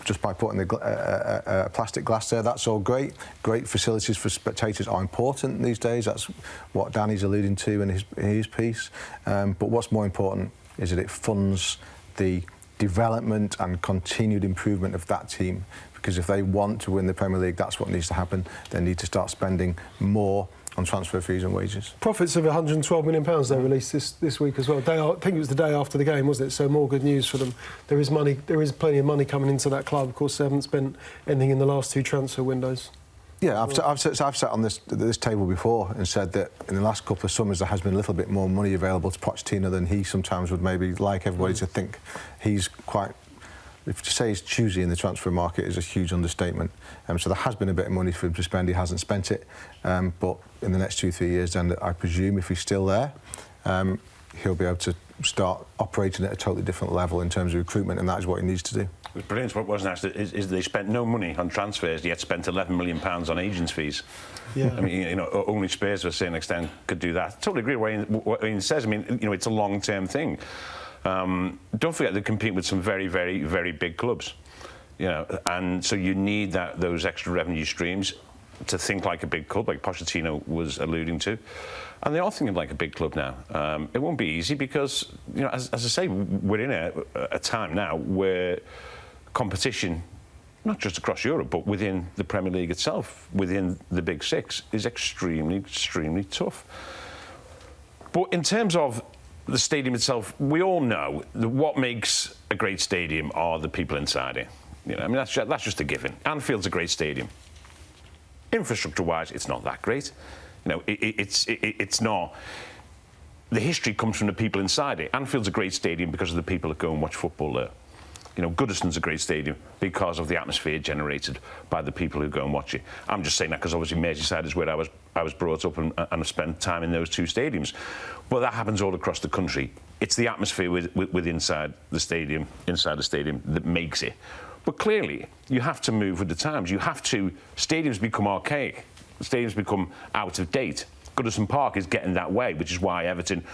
[SPEAKER 4] just by putting the plastic glass there. That's all great. Great facilities for spectators are important these days. That's what Danny's alluding to in his piece. But what's more important is that it funds the development and continued improvement of that team. Because if they want to win the Premier League, that's what needs to happen. They need to start spending more on transfer fees and wages.
[SPEAKER 1] Profits of £112 million they released this week as well. I think it was the day after the game, wasn't it? So more good news for them. There is money. There is plenty of money coming into that club. Of course, they haven't spent anything in the last 2 transfer windows.
[SPEAKER 4] Yeah, I've sat on this table before and said that in the last couple of summers there has been a little bit more money available to Pochettino than he sometimes would maybe like everybody to think. He's quite... If to say he's choosy in the transfer market is a huge understatement. So there has been a bit of money for him to spend. He hasn't spent it. But in the next 2-3 years, then I presume if he's still there, he'll be able to start operating at a totally different level in terms of recruitment, and that is what he needs to do.
[SPEAKER 2] It was brilliant. What wasn't asked is they spent no money on transfers, yet spent £11 million on agents' fees. Yeah. I mean, only Spurs to a certain extent could do that. Totally agree with what Ian says. I mean, it's a long-term thing. Don't forget they compete with some very, very, very big clubs, and so you need those extra revenue streams to think like a big club, like Pochettino was alluding to, and they are thinking like a big club now. It won't be easy because, as I say, we're in a time now where competition, not just across Europe, but within the Premier League itself, within the Big Six, is extremely, extremely tough. But in terms of the stadium itself, we all know that what makes a great stadium are the people inside it. I mean, that's just a given. Anfield's a great stadium. Infrastructure-wise, it's not that great. It's not. The history comes from the people inside it. Anfield's a great stadium because of the people that go and watch football there. You know, Goodison's a great stadium because of the atmosphere generated by the people who go and watch it. I'm just saying that because obviously Merseyside is where I was brought up and have spent time in those two stadiums. But that happens all across the country. It's the atmosphere with inside the stadium that makes it. But clearly, you have to move with the times. Stadiums become archaic. Stadiums become out of date. Goodison Park is getting that way, which is why Everton,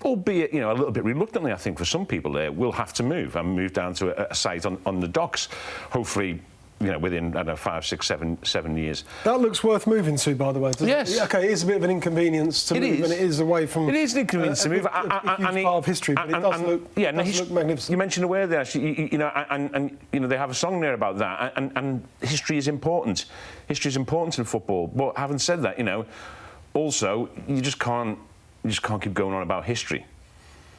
[SPEAKER 2] albeit, you know, a little bit reluctantly, I think, for some people there, will have to move down to a site on the docks, hopefully, you know, within, I don't know, 5, 6, 7 years.
[SPEAKER 1] That looks worth moving to, by the way, doesn't
[SPEAKER 2] yes.
[SPEAKER 1] it? OK, it is a bit of an inconvenience to move, and it is away from...
[SPEAKER 2] It is an inconvenience to move.
[SPEAKER 1] A huge part of history, but it does look magnificent.
[SPEAKER 2] You mentioned a word there, actually, you know, and you know, they have a song there about that, and history is important. History is important in football, but having said that, you know, also, you just can't keep going on about history.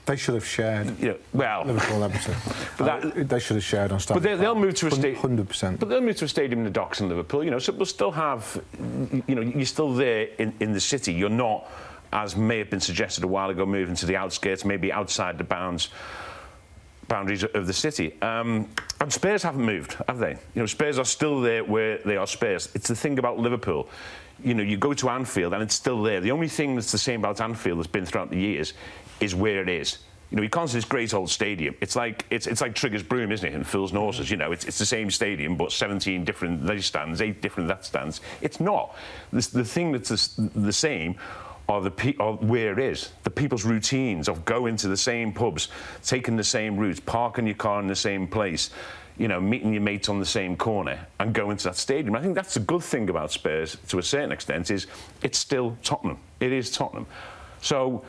[SPEAKER 4] They should have shared.
[SPEAKER 2] Yeah, well,
[SPEAKER 4] Liverpool Everton. But they should have shared on Stamford
[SPEAKER 2] But they'll move to a stadium.
[SPEAKER 4] 100%.
[SPEAKER 2] But they'll move to a stadium in the docks in Liverpool. You know, so we'll still have. You know, you're still there in the city. You're not, as may have been suggested a while ago, moving to the outskirts, maybe outside the boundaries of the city. And Spurs haven't moved, have they? You know, Spurs are still there where they are Spurs. It's the thing about Liverpool. You know, you go to Anfield and it's still there. The only thing that's the same about Anfield that's been throughout the years is where it is. You know, you can't see this great old stadium. It's like Trigger's Broom, isn't it? And Phil's Horses. You know, it's the same stadium, but 17 different these stands, 8 different that stands. It's not. The thing that's the same are where it is. The people's routines of going to the same pubs, taking the same routes, parking your car in the same place, you know, meeting your mates on the same corner and going to that stadium. I think that's the good thing about Spurs, to a certain extent, is it's still Tottenham. It is Tottenham. So,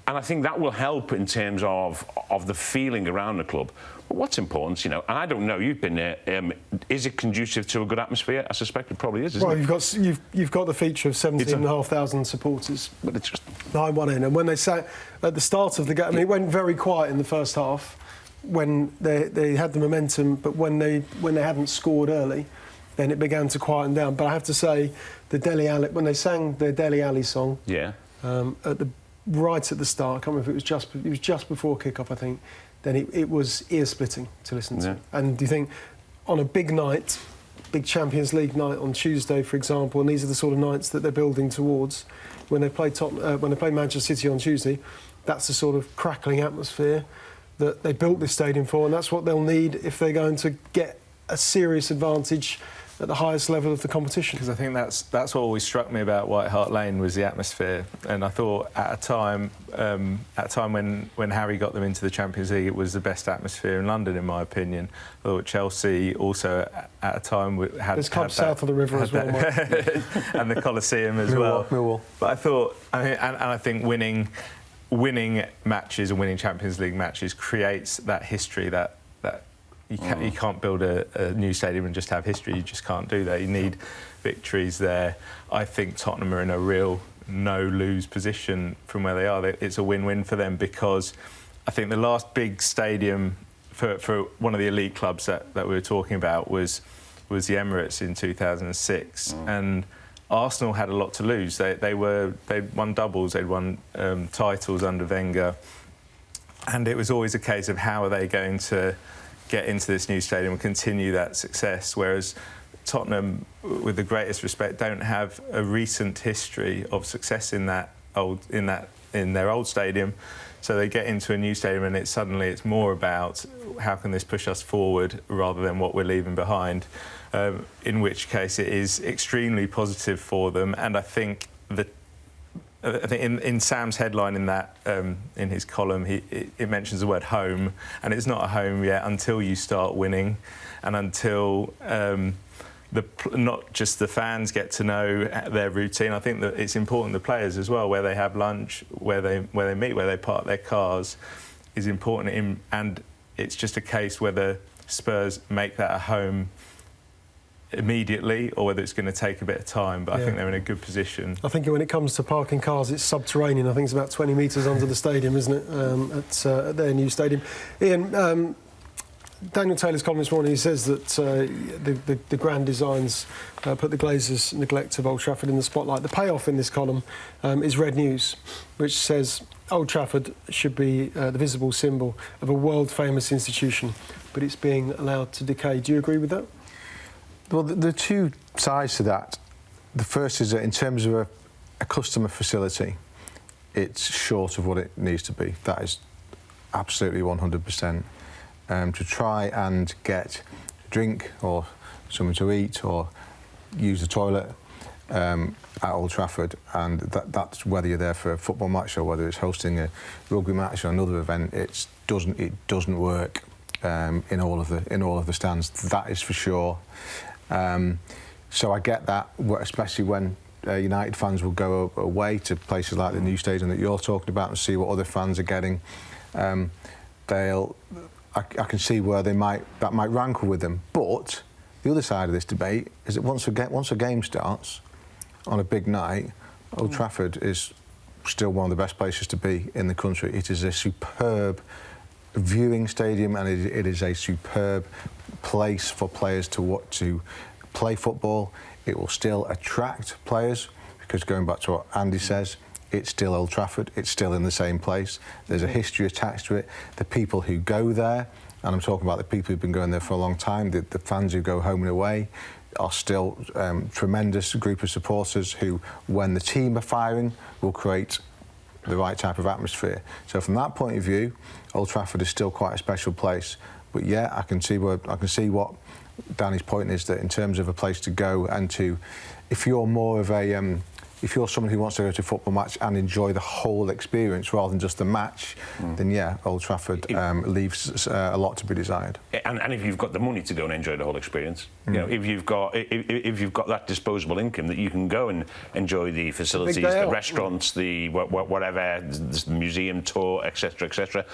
[SPEAKER 2] and I think that will help in terms of the feeling around the club. But what's important, you know, and I don't know, you've been there, is it conducive to a good atmosphere? I suspect it probably is, isn't it?
[SPEAKER 1] You've got the feature of 17,500 supporters.
[SPEAKER 2] But it's just...
[SPEAKER 1] 9-1 in. And when they sang at the start of the game, I mean, it went very quiet in the first half when they had the momentum, but when they hadn't scored early, then it began to quieten down. But I have to say, the Dele Alli, when they sang their Dele Alli song, right at the start, I can't remember if it was just before kick-off, I think, then it was ear-splitting to listen to. And do you think, on a big night, big Champions League night on Tuesday, for example, and these are the sort of nights that they're building towards, when they play Manchester City on Tuesday, that's the sort of crackling atmosphere that they built this stadium for, and that's what they'll need if they're going to get a serious advantage at the highest level of the competition.
[SPEAKER 3] Because I think that's what always struck me about White Hart Lane was the atmosphere, and I thought at a time when Harry got them into the Champions League, it was the best atmosphere in London, in my opinion. I thought Chelsea also at a time had
[SPEAKER 1] there's clubs south of the river as well,
[SPEAKER 3] and the Coliseum as well.
[SPEAKER 4] Millwall.
[SPEAKER 3] But I thought, I think winning matches and winning Champions League matches creates that history that you can't build a new stadium and just have history. You just can't do that. You need victories there. I think Tottenham are in a real no-lose position from where they are. It's a win-win for them because I think the last big stadium for one of the elite clubs that we were talking about was the Emirates in 2006, and Arsenal had a lot to lose. They'd won doubles, they'd won titles under Wenger, and it was always a case of how are they going to get into this new stadium and continue that success, whereas Tottenham, with the greatest respect, don't have a recent history of success in their old stadium. So they get into a new stadium and it's more about how can this push us forward rather than what we're leaving behind, in which case it is extremely positive for them. And I think in Sam's headline in his column, it mentions the word home, and it's not a home yet until you start winning, and until not just the fans get to know their routine. I think that it's important the players as well, where they have lunch, where they meet, where they park their cars, is important. And it's just a case whether Spurs make that a home immediately or whether it's going to take a bit of time, but I think they're in a good position. I think
[SPEAKER 1] when it comes to parking cars, it's subterranean. I think it's about 20 metres under the stadium, isn't it, at their new stadium. Ian, Daniel Taylor's column this morning, he says that the grand designs put the Glazers' neglect of Old Trafford in the spotlight. The payoff in this column is Red News, which says Old Trafford should be the visible symbol of a world-famous institution, but it's being allowed to decay. Do you agree with that?
[SPEAKER 4] Well, there are two sides to that. The first is that in terms of a customer facility, it's short of what it needs to be. That is absolutely 100%. To try and get a drink or something to eat or use the toilet at Old Trafford, and that's whether you're there for a football match or whether it's hosting a rugby match or another event, it doesn't work in all of the stands. That is for sure. So I get that, especially when United fans will go away to places like the new stadium that you're talking about and see what other fans are getting. I can see where that might rankle with them. But the other side of this debate is that once a game starts on a big night, Old Trafford is still one of the best places to be in the country. It is a superb viewing stadium, and it is a superb place for players to play football. It will still attract players because, going back to what Andy says, it's still Old Trafford, it's still in the same place. There's a history attached to it. The people who go there, and I'm talking about the people who've been going there for a long time, the fans who go home and away, are still tremendous group of supporters who, when the team are firing, will create the right type of atmosphere. So from that point of view, Old Trafford is still quite a special place. But yeah, I can see what Danny's point is, that in terms of a place to go and to, if you're more of a if you're someone who wants to go to a football match and enjoy the whole experience rather than just the match, then yeah, Old Trafford leaves a lot to be desired.
[SPEAKER 2] And if you've got the money to go and enjoy the whole experience, you know, if you've got that disposable income that you can go and enjoy the facilities, the restaurants, the whatever, the museum tour, etc., etc.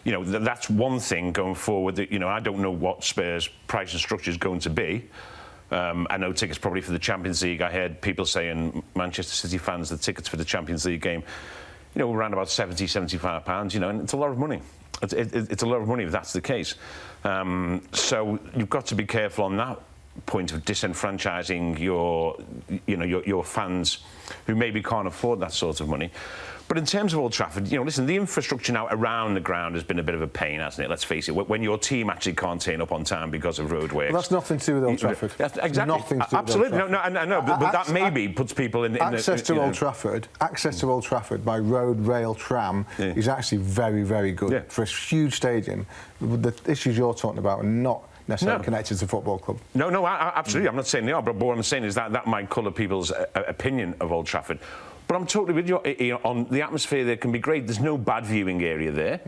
[SPEAKER 2] You know, that's one thing going forward. That, you know, I don't know what Spurs' price and structure is going to be. I know tickets probably for the Champions League. I heard people saying, Manchester City fans, the tickets for the Champions League game, you know, around about £75, you know, and it's a lot of money. It's a lot of money if that's the case. So you've got to be careful on that point of disenfranchising your fans who maybe can't afford that sort of money. But in terms of Old Trafford, you know, listen, the infrastructure now around the ground has been a bit of a pain, hasn't it? Let's face it. When your team actually can't turn up on time because of roadworks.
[SPEAKER 4] Well, that's nothing to do with Old Trafford.
[SPEAKER 2] Exactly.
[SPEAKER 4] Nothing to do
[SPEAKER 2] absolutely.
[SPEAKER 4] With Old Trafford.
[SPEAKER 2] No, I know. But that maybe puts people in
[SPEAKER 4] access to Old Trafford. Access to Old Trafford by road, rail, tram is actually very, very good for a huge stadium. The issues you're talking about are not necessarily connected to the football club. No,
[SPEAKER 2] absolutely. I'm not saying they are, but what I'm saying is that might colour people's opinion of Old Trafford. But I'm totally with you on the atmosphere. There can be great. There's no bad viewing area there.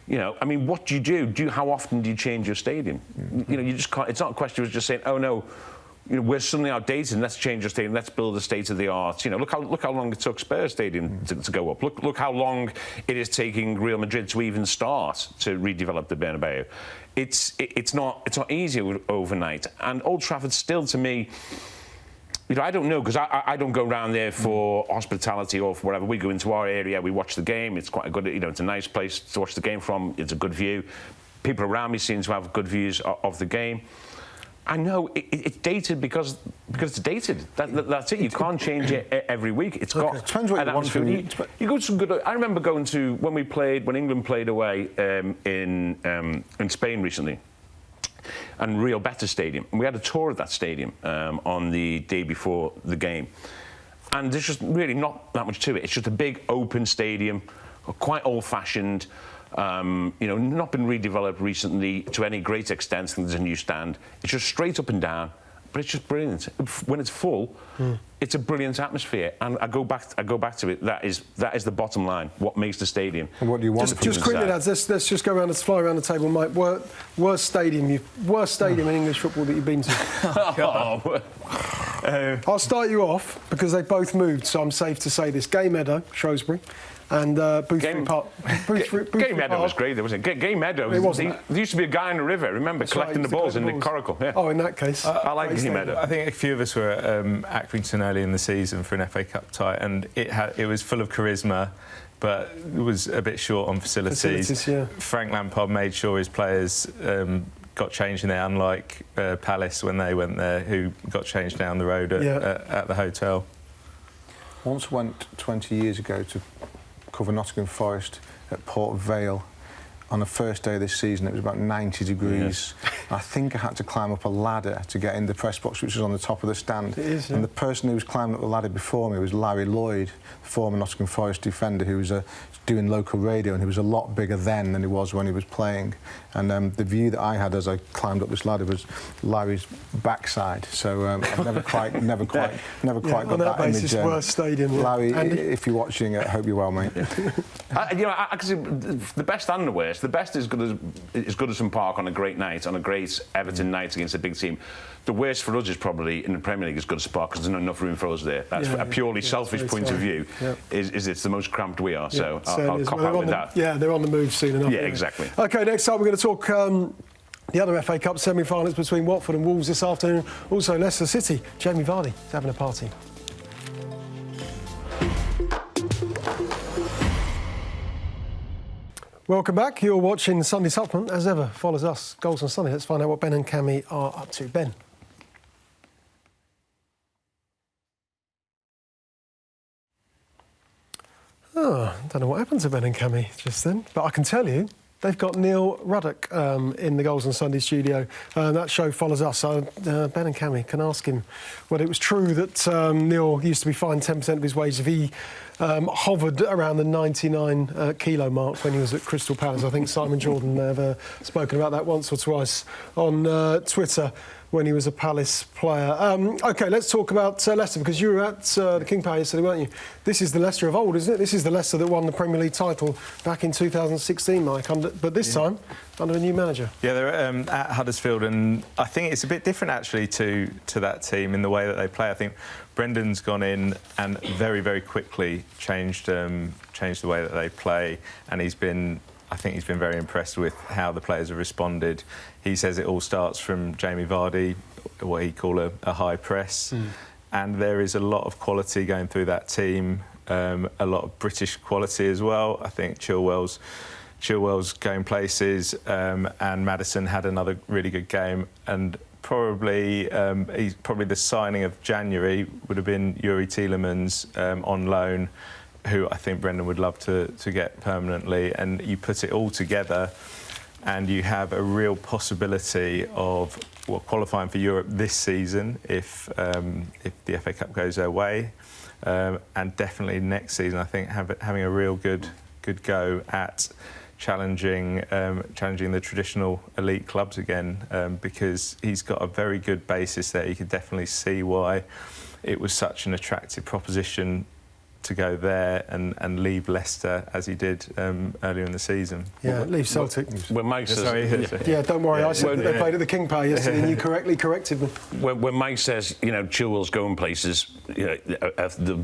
[SPEAKER 2] You know, I mean, what do you do? How often do you change your stadium? You know, you just can't. It's not a question of just saying, oh no, you know, we're suddenly outdated and let's change our stadium. Let's build a state of the art. You know, look how long it took Spurs Stadium to go up. Look how long it is taking Real Madrid to even start to redevelop the Bernabeu. It's not easy overnight. And Old Trafford still, to me, you know, I don't know, because I don't go around there for hospitality or for whatever. We go into our area, we watch the game. It's quite a good, you know, it's a nice place to watch the game from. It's a good view. People around me seem to have good views of the game. I know it's dated because it's dated. That's it. You can't change it every week. It's got.
[SPEAKER 4] It depends what you want from
[SPEAKER 2] you go to some good. I remember going to when England played away in Spain recently. And Real Betis Stadium. And we had a tour of that stadium on the day before the game. And there's just really not that much to it. It's just a big open stadium, quite old-fashioned, you know, not been redeveloped recently to any great extent. I think there's a new stand. It's just straight up and down, but it's just brilliant. When it's full, it's a brilliant atmosphere. And I go back to it. That is the bottom line. What makes the stadium?
[SPEAKER 4] And what do you want?
[SPEAKER 1] Just quickly, lads. Let's just go around. Let's fly around the table, Mike. Worst stadium in English football that you've been to. I'll start you off because they both moved, so I'm safe to say this. Gay Meadow, Shrewsbury. And Boothby Park.
[SPEAKER 2] Gay Meadow was great, though, wasn't it? Gay Meadow. There used to be a guy in the river, remember, collecting the balls in the coracle. Yeah.
[SPEAKER 1] Oh, in that case.
[SPEAKER 2] I like Gay Meadow.
[SPEAKER 3] I think a few of us were at Accrington early in the season for an FA Cup tie, and it was full of charisma, but it was a bit short on facilities. Frank Lampard made sure his players got changed in there, unlike Palace when they went there, who got changed down the road at the hotel.
[SPEAKER 4] Once went 20 years ago to cover Nottingham Forest at Port Vale. On the first day of this season, it was about 90 degrees.
[SPEAKER 1] Yes.
[SPEAKER 4] I think I had to climb up a ladder to get in the press box, which was on the top of the stand.
[SPEAKER 1] It is, yeah.
[SPEAKER 4] And the person who was climbing up the ladder before me was Larry Lloyd, the former Nottingham Forest defender, who was doing local radio, and he was a lot bigger then than he was when he was playing. And the view that I had as I climbed up this ladder was Larry's backside. So I've never quite got that
[SPEAKER 1] basis,
[SPEAKER 4] image.
[SPEAKER 1] Worst stadium.
[SPEAKER 4] Larry,
[SPEAKER 1] Andy?
[SPEAKER 4] if you're watching, I hope you're well, mate.
[SPEAKER 2] I can see the best and the worst. The best is Goodison Park on a great night, on a great Everton night against a big team. The worst for us is probably in the Premier League is Goodison Park because there's not enough room for us there. That's a purely selfish point of view. Yeah. Is it's the most cramped we are. So I'll cop out with that.
[SPEAKER 1] Yeah, they're on the move soon enough.
[SPEAKER 2] Yeah, exactly.
[SPEAKER 1] OK, next up we're going to talk the other FA Cup semi-finals between Watford and Wolves this afternoon. Also Leicester City. Jamie Vardy is having a party. Welcome back. You're watching Sunday Supplement. As ever, follows us, Goals on Sunday. Let's find out what Ben and Cammy are up to. Ben. Oh, I don't know what happened to Ben and Cammy just then, but I can tell you they've got Neil Ruddock in the Goals on Sunday studio. That show follows us. So Ben and Cammy can ask him whether it was true that Neil used to be fined 10% of his wages if he hovered around the 99 kilo mark when he was at Crystal Palace. I think Simon Jordan may have spoken about that once or twice on Twitter when he was a Palace player. OK, let's talk about Leicester, because you were at the King Power yesterday, weren't you? This is the Leicester of old, isn't it? This is the Leicester that won the Premier League title back in 2016, Mike, but this time under a new manager.
[SPEAKER 3] Yeah, they're at Huddersfield, and I think it's a bit different actually to that team in the way that they play. I think Brendan's gone in and very, very quickly changed the way that they play, and I think he's been very impressed with how the players have responded. He says it all starts from Jamie Vardy, what he call a high press, and there is a lot of quality going through that team, a lot of British quality as well. I think Chilwell's going places, and Maddison had another really good game, and probably the signing of January would have been Yuri Tielemans on loan, who I think Brendan would love to get permanently. And you put it all together and you have a real possibility of qualifying for Europe this season if the FA Cup goes their way, and definitely next season I think having a real good go at challenging the traditional elite clubs again, because he's got a very good basis there. You could definitely see why it was such an attractive proposition to go there and leave Leicester as he did earlier in the season.
[SPEAKER 1] Yeah, leave Celtic.
[SPEAKER 2] When Mike says,
[SPEAKER 1] yeah, don't worry. I said that they played at the King Power yesterday, and you correctly corrected me.
[SPEAKER 2] When Mike says, Chilwell's going places,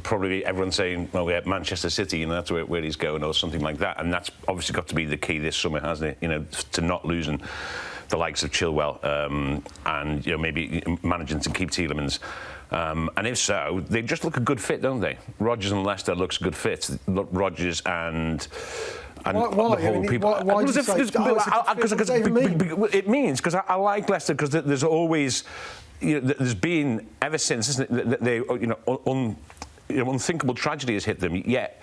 [SPEAKER 2] probably everyone's saying, well, we have Manchester City, that's where he's going, or something like that. And that's obviously got to be the key this summer, hasn't it? To not losing the likes of Chilwell, and maybe managing to keep Tielemans. And if so, they just look a good fit, don't they? Rodgers and Leicester looks a good fit. Rodgers and
[SPEAKER 1] why?
[SPEAKER 2] the whole people.
[SPEAKER 1] Why do you say
[SPEAKER 2] it means because I like Leicester because there's always, there's been ever since, isn't it? That they, unthinkable tragedy has hit them. Yet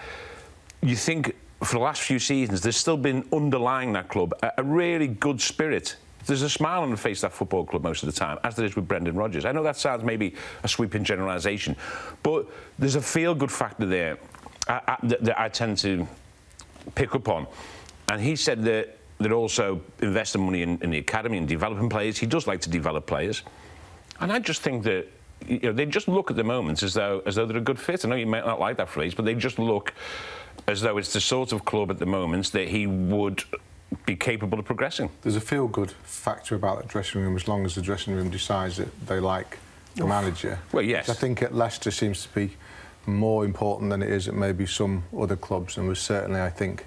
[SPEAKER 2] you think for the last few seasons there's still been underlying that club a really good spirit. There's a smile on the face of that football club most of the time, as there is with Brendan Rodgers. I know that sounds maybe a sweeping generalisation, but there's a feel-good factor there that I tend to pick up on. And he said that they're also investing money in the academy and developing players. He does like to develop players. And I just think that they just look at the moment as though they're a good fit. I know you might not like that phrase, but they just look as though it's the sort of club at the moment that he would be capable of progressing.
[SPEAKER 4] There's a feel-good factor about that dressing room as long as the dressing room decides that they like the manager.
[SPEAKER 2] Well, yes.
[SPEAKER 4] I think at Leicester seems to be more important than it is at maybe some other clubs, and was certainly, I think,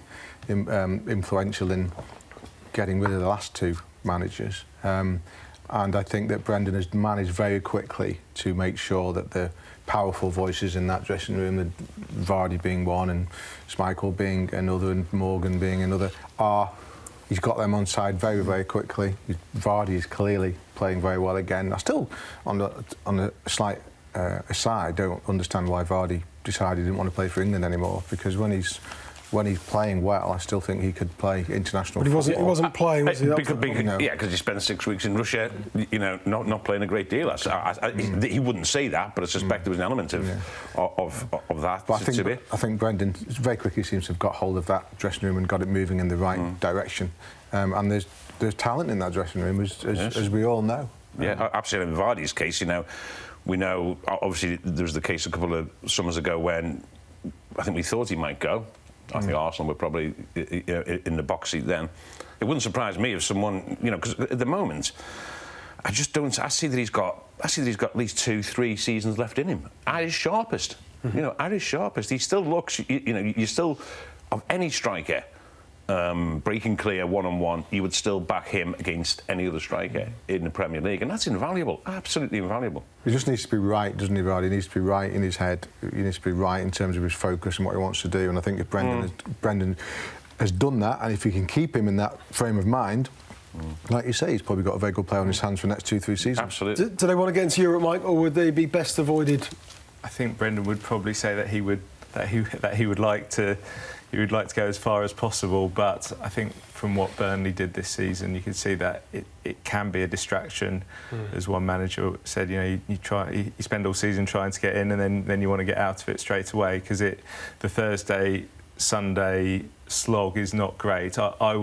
[SPEAKER 4] influential in getting rid of the last two managers. And I think that Brendan has managed very quickly to make sure that the powerful voices in that dressing room, and Vardy being one and Schmeichel being another and Morgan being another, he's got them on side very, very quickly. Vardy is clearly playing very well again. I still, on a slight aside, don't understand why Vardy decided he didn't want to play for England anymore, because when he's when he's playing well, I still think he could play international
[SPEAKER 1] But he
[SPEAKER 4] football.
[SPEAKER 1] wasn't playing, was he?
[SPEAKER 2] Because he spent 6 weeks in Russia, not playing a great deal. He wouldn't say that, but I suspect there was an element of that.
[SPEAKER 4] But I think Brendan very quickly seems to have got hold of that dressing room and got it moving in the right direction. And there's talent in that dressing room, as we all know.
[SPEAKER 2] Yeah, absolutely. In Vardy's case, we know, obviously, there was the case a couple of summers ago when I think we thought he might go. I think Arsenal were probably in the box seat then. It wouldn't surprise me if someone, because at the moment, I see that he's got at least 2-3 seasons left in him. At his sharpest. At his sharpest. He still looks, you still, of any striker, breaking clear one-on-one, you would still back him against any other striker in the Premier League, and that's invaluable, absolutely invaluable.
[SPEAKER 4] He just needs to be right, doesn't he, Rod? He needs to be right in his head. He needs to be right in terms of his focus and what he wants to do. And I think if Brendan has done that, and if he can keep him in that frame of mind, like you say, he's probably got a very good player on his hands for the next 2-3 seasons.
[SPEAKER 2] Absolutely.
[SPEAKER 1] Do they want to get into Europe, Mike, or would they be best avoided?
[SPEAKER 3] I think Brendan would probably say that he would like to. He would like to go as far as possible, but I think from what Burnley did this season, you can see that it can be a distraction. As one manager said, you spend all season trying to get in, and then you want to get out of it straight away because the Thursday, Sunday slog is not great. I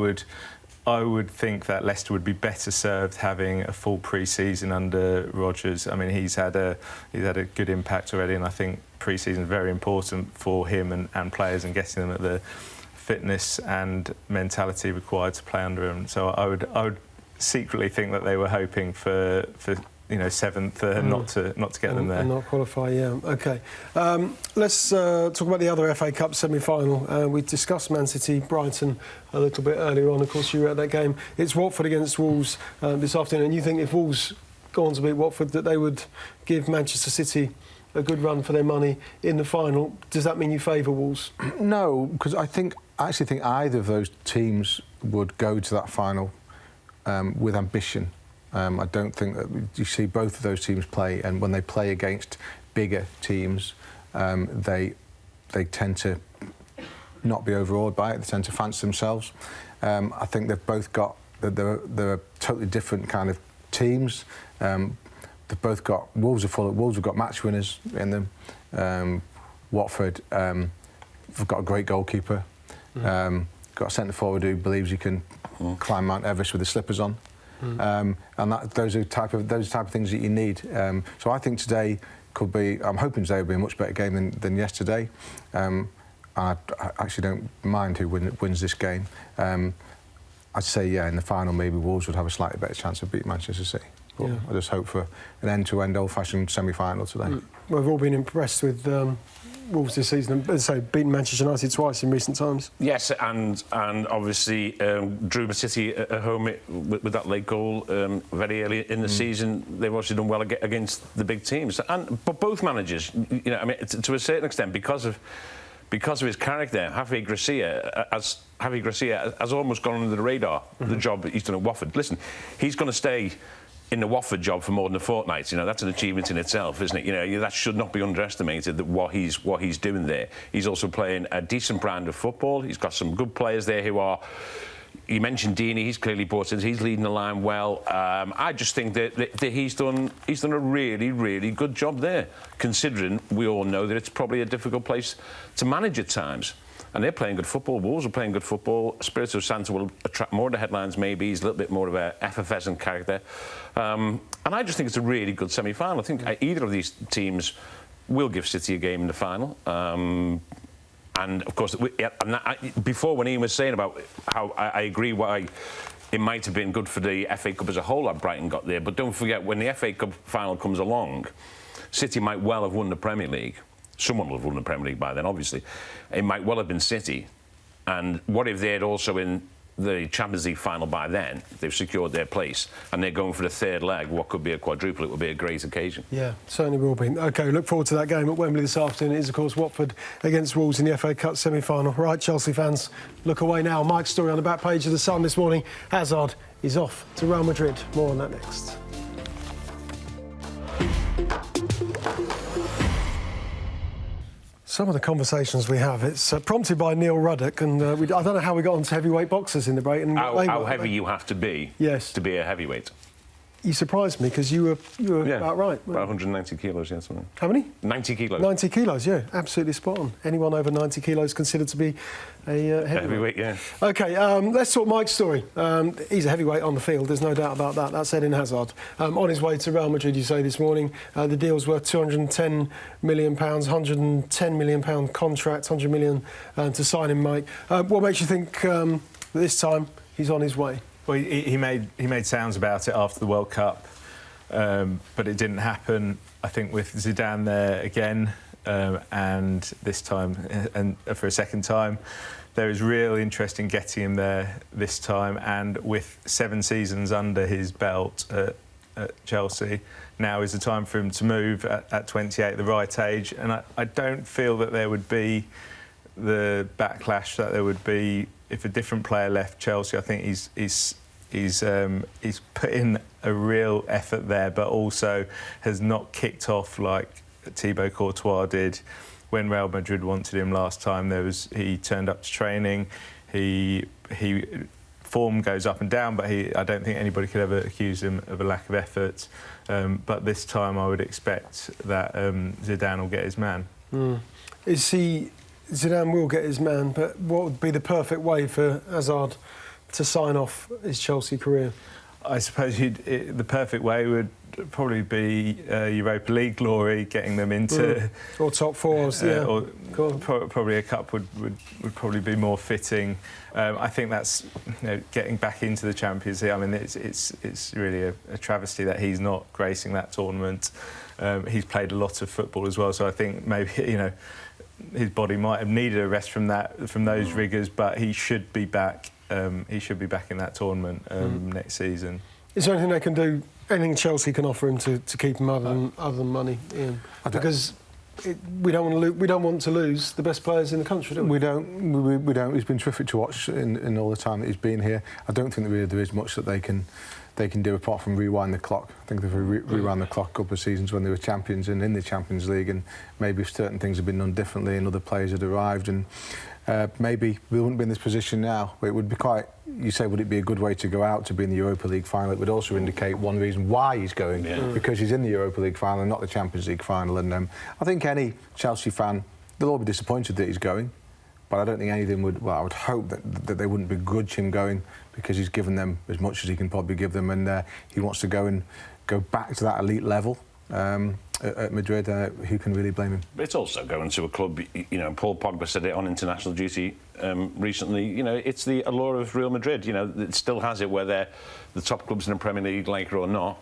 [SPEAKER 3] would think that Leicester would be better served having a full pre-season under Rodgers. I mean, he's had a good impact already, and I think pre-season is very important for him and players and getting them at the fitness and mentality required to play under him. So I would secretly think that they were hoping for seventh, not to get them there
[SPEAKER 1] and not qualify. Yeah. Okay. Let's talk about the other FA Cup semi-final. We discussed Man City, Brighton a little bit earlier on. Of course, you were at that game. It's Watford against Wolves this afternoon, and you think if Wolves go on to beat Watford, that they would give Manchester City a good run for their money in the final. Does that mean you favour Wolves?
[SPEAKER 4] No, because I actually think either of those teams would go to that final with ambition. I don't think that you see both of those teams play, and when they play against bigger teams, they tend to not be overawed by it. They tend to fancy themselves. I think they've both got they're totally different kind of teams. They've both got Wolves have got match winners in them. Watford have got a great goalkeeper. Got a centre forward who believes he can climb Mount Everest with his slippers on. And those are type of things that you need. So I think today could be. I'm hoping today will be a much better game than yesterday. I actually don't mind who wins this game. I'd say in the final maybe Wolves would have a slightly better chance of beating Manchester City. But I just hope for an end-to-end old-fashioned semi-final today.
[SPEAKER 1] We've all been impressed with Wolves this season, as I say, beaten Manchester United twice in recent times.
[SPEAKER 2] Yes, and obviously drew Man City at home with that late goal very early in the season. They've obviously done well against the big teams, but both managers, to a certain extent, because of his character, Javi Gracia has almost gone under the radar. The job that he's done at Watford. Listen, he's going to stay in the Watford job for more than a fortnight. That's an achievement in itself, isn't it? That should not be underestimated, that what he's doing there. He's also playing a decent brand of football. He's got some good players there who are. You mentioned Deeney. He's clearly brought in. He's leading the line well. I just think that he's done a really, really good job there, considering we all know that it's probably a difficult place to manage at times. And they're playing good football. Wolves are playing good football. Spirito Santo will attract more of the headlines, maybe. He's a little bit more of a effervescent character. And I just think it's a really good semi-final. I think either of these teams will give City a game in the final. And, of course, before when Ian was saying about how I agree why it might have been good for the FA Cup as a whole that Brighton got there, but don't forget, when the FA Cup final comes along, City might well have won the Premier League. Someone will have won the Premier League by then, obviously. It might well have been City. And what if they're also in the Champions League final by then? They've secured their place and they're going for the third leg. What could be a quadruple? It would be a great occasion. Yeah,
[SPEAKER 1] certainly will be. OK, look forward to that game at Wembley this afternoon. It is, of course, Watford against Wolves in the FA Cup semi-final. Right, Chelsea fans, look away now. Mike's story on the back page of The Sun this morning. Hazard is off to Real Madrid. More on that next. Some of the conversations we have, it's prompted by Neil Ruddock, and I don't know how we got onto heavyweight boxers in the break. And
[SPEAKER 2] how heavy you have to be to be a heavyweight.
[SPEAKER 1] You surprised me because you were about right.
[SPEAKER 2] About 190 kilos, yes.
[SPEAKER 1] How many?
[SPEAKER 2] 90 kilos.
[SPEAKER 1] 90 kilos, yeah, absolutely spot on. Anyone over 90 kilos considered to be a heavyweight.
[SPEAKER 2] Yeah.
[SPEAKER 1] OK, let's talk Mike's story. He's a heavyweight on the field, there's no doubt about that. That's Eden Hazard. On his way to Real Madrid, you say this morning. The deal's worth £210 million, £110 million contract, £100 million to sign him, Mike. What makes you think that this time he's on his way?
[SPEAKER 3] Well, he made sounds about it after the World Cup, but it didn't happen. I think with Zidane there again, and this time, and for a second time, there is real interest in getting him there this time. And with 7 seasons under his belt at Chelsea, now is the time for him to move at 28, the right age. And I don't feel that there would be the backlash that there would be if a different player left Chelsea. I think he's put in a real effort there, but also has not kicked off like Thibaut Courtois did when Real Madrid wanted him last time. He turned up to training. He form goes up and down, but I don't think anybody could ever accuse him of a lack of effort. But this time, I would expect that Zidane will get his man.
[SPEAKER 1] Zidane will get his man, but what would be the perfect way for Hazard to sign off his Chelsea career?
[SPEAKER 3] I suppose the perfect way would probably be Europa League glory, getting them into...
[SPEAKER 1] Or top fours, yeah.
[SPEAKER 3] Or probably a cup would probably be more fitting. I think that's getting back into the Champions League. I mean, it's really a travesty that he's not gracing that tournament. He's played a lot of football as well, so I think maybe, his body might have needed a rest from those rigours, but he should be back. He should be back in that tournament next season. Is
[SPEAKER 1] there anything they can do? Anything Chelsea can offer him to keep him other than money, Ian? Because we don't want to lose the best players in the country, do we?
[SPEAKER 4] We don't. He's been terrific to watch in all the time that he's been here. I don't think that there is much that they can do apart from rewind the clock. I think they've rewound the clock a couple of seasons when they were champions and in the Champions League, and maybe certain things have been done differently and other players had arrived, and maybe we wouldn't be in this position now. It would be quite... You say, would it be a good way to go out to be in the Europa League final? It would also indicate one reason why he's going, because he's in the Europa League final and not the Champions League final. And I think any Chelsea fan, they'll all be disappointed that he's going, but I don't think any of them would... Well, I would hope that they wouldn't begrudge him going, because he's given them as much as he can probably give them, and he wants to go back to that elite level. At Madrid, who can really blame him?
[SPEAKER 2] It's also going to a club, Paul Pogba said it on international duty recently, it's the allure of Real Madrid, it still has it where they're the top clubs in the Premier League, like it or not.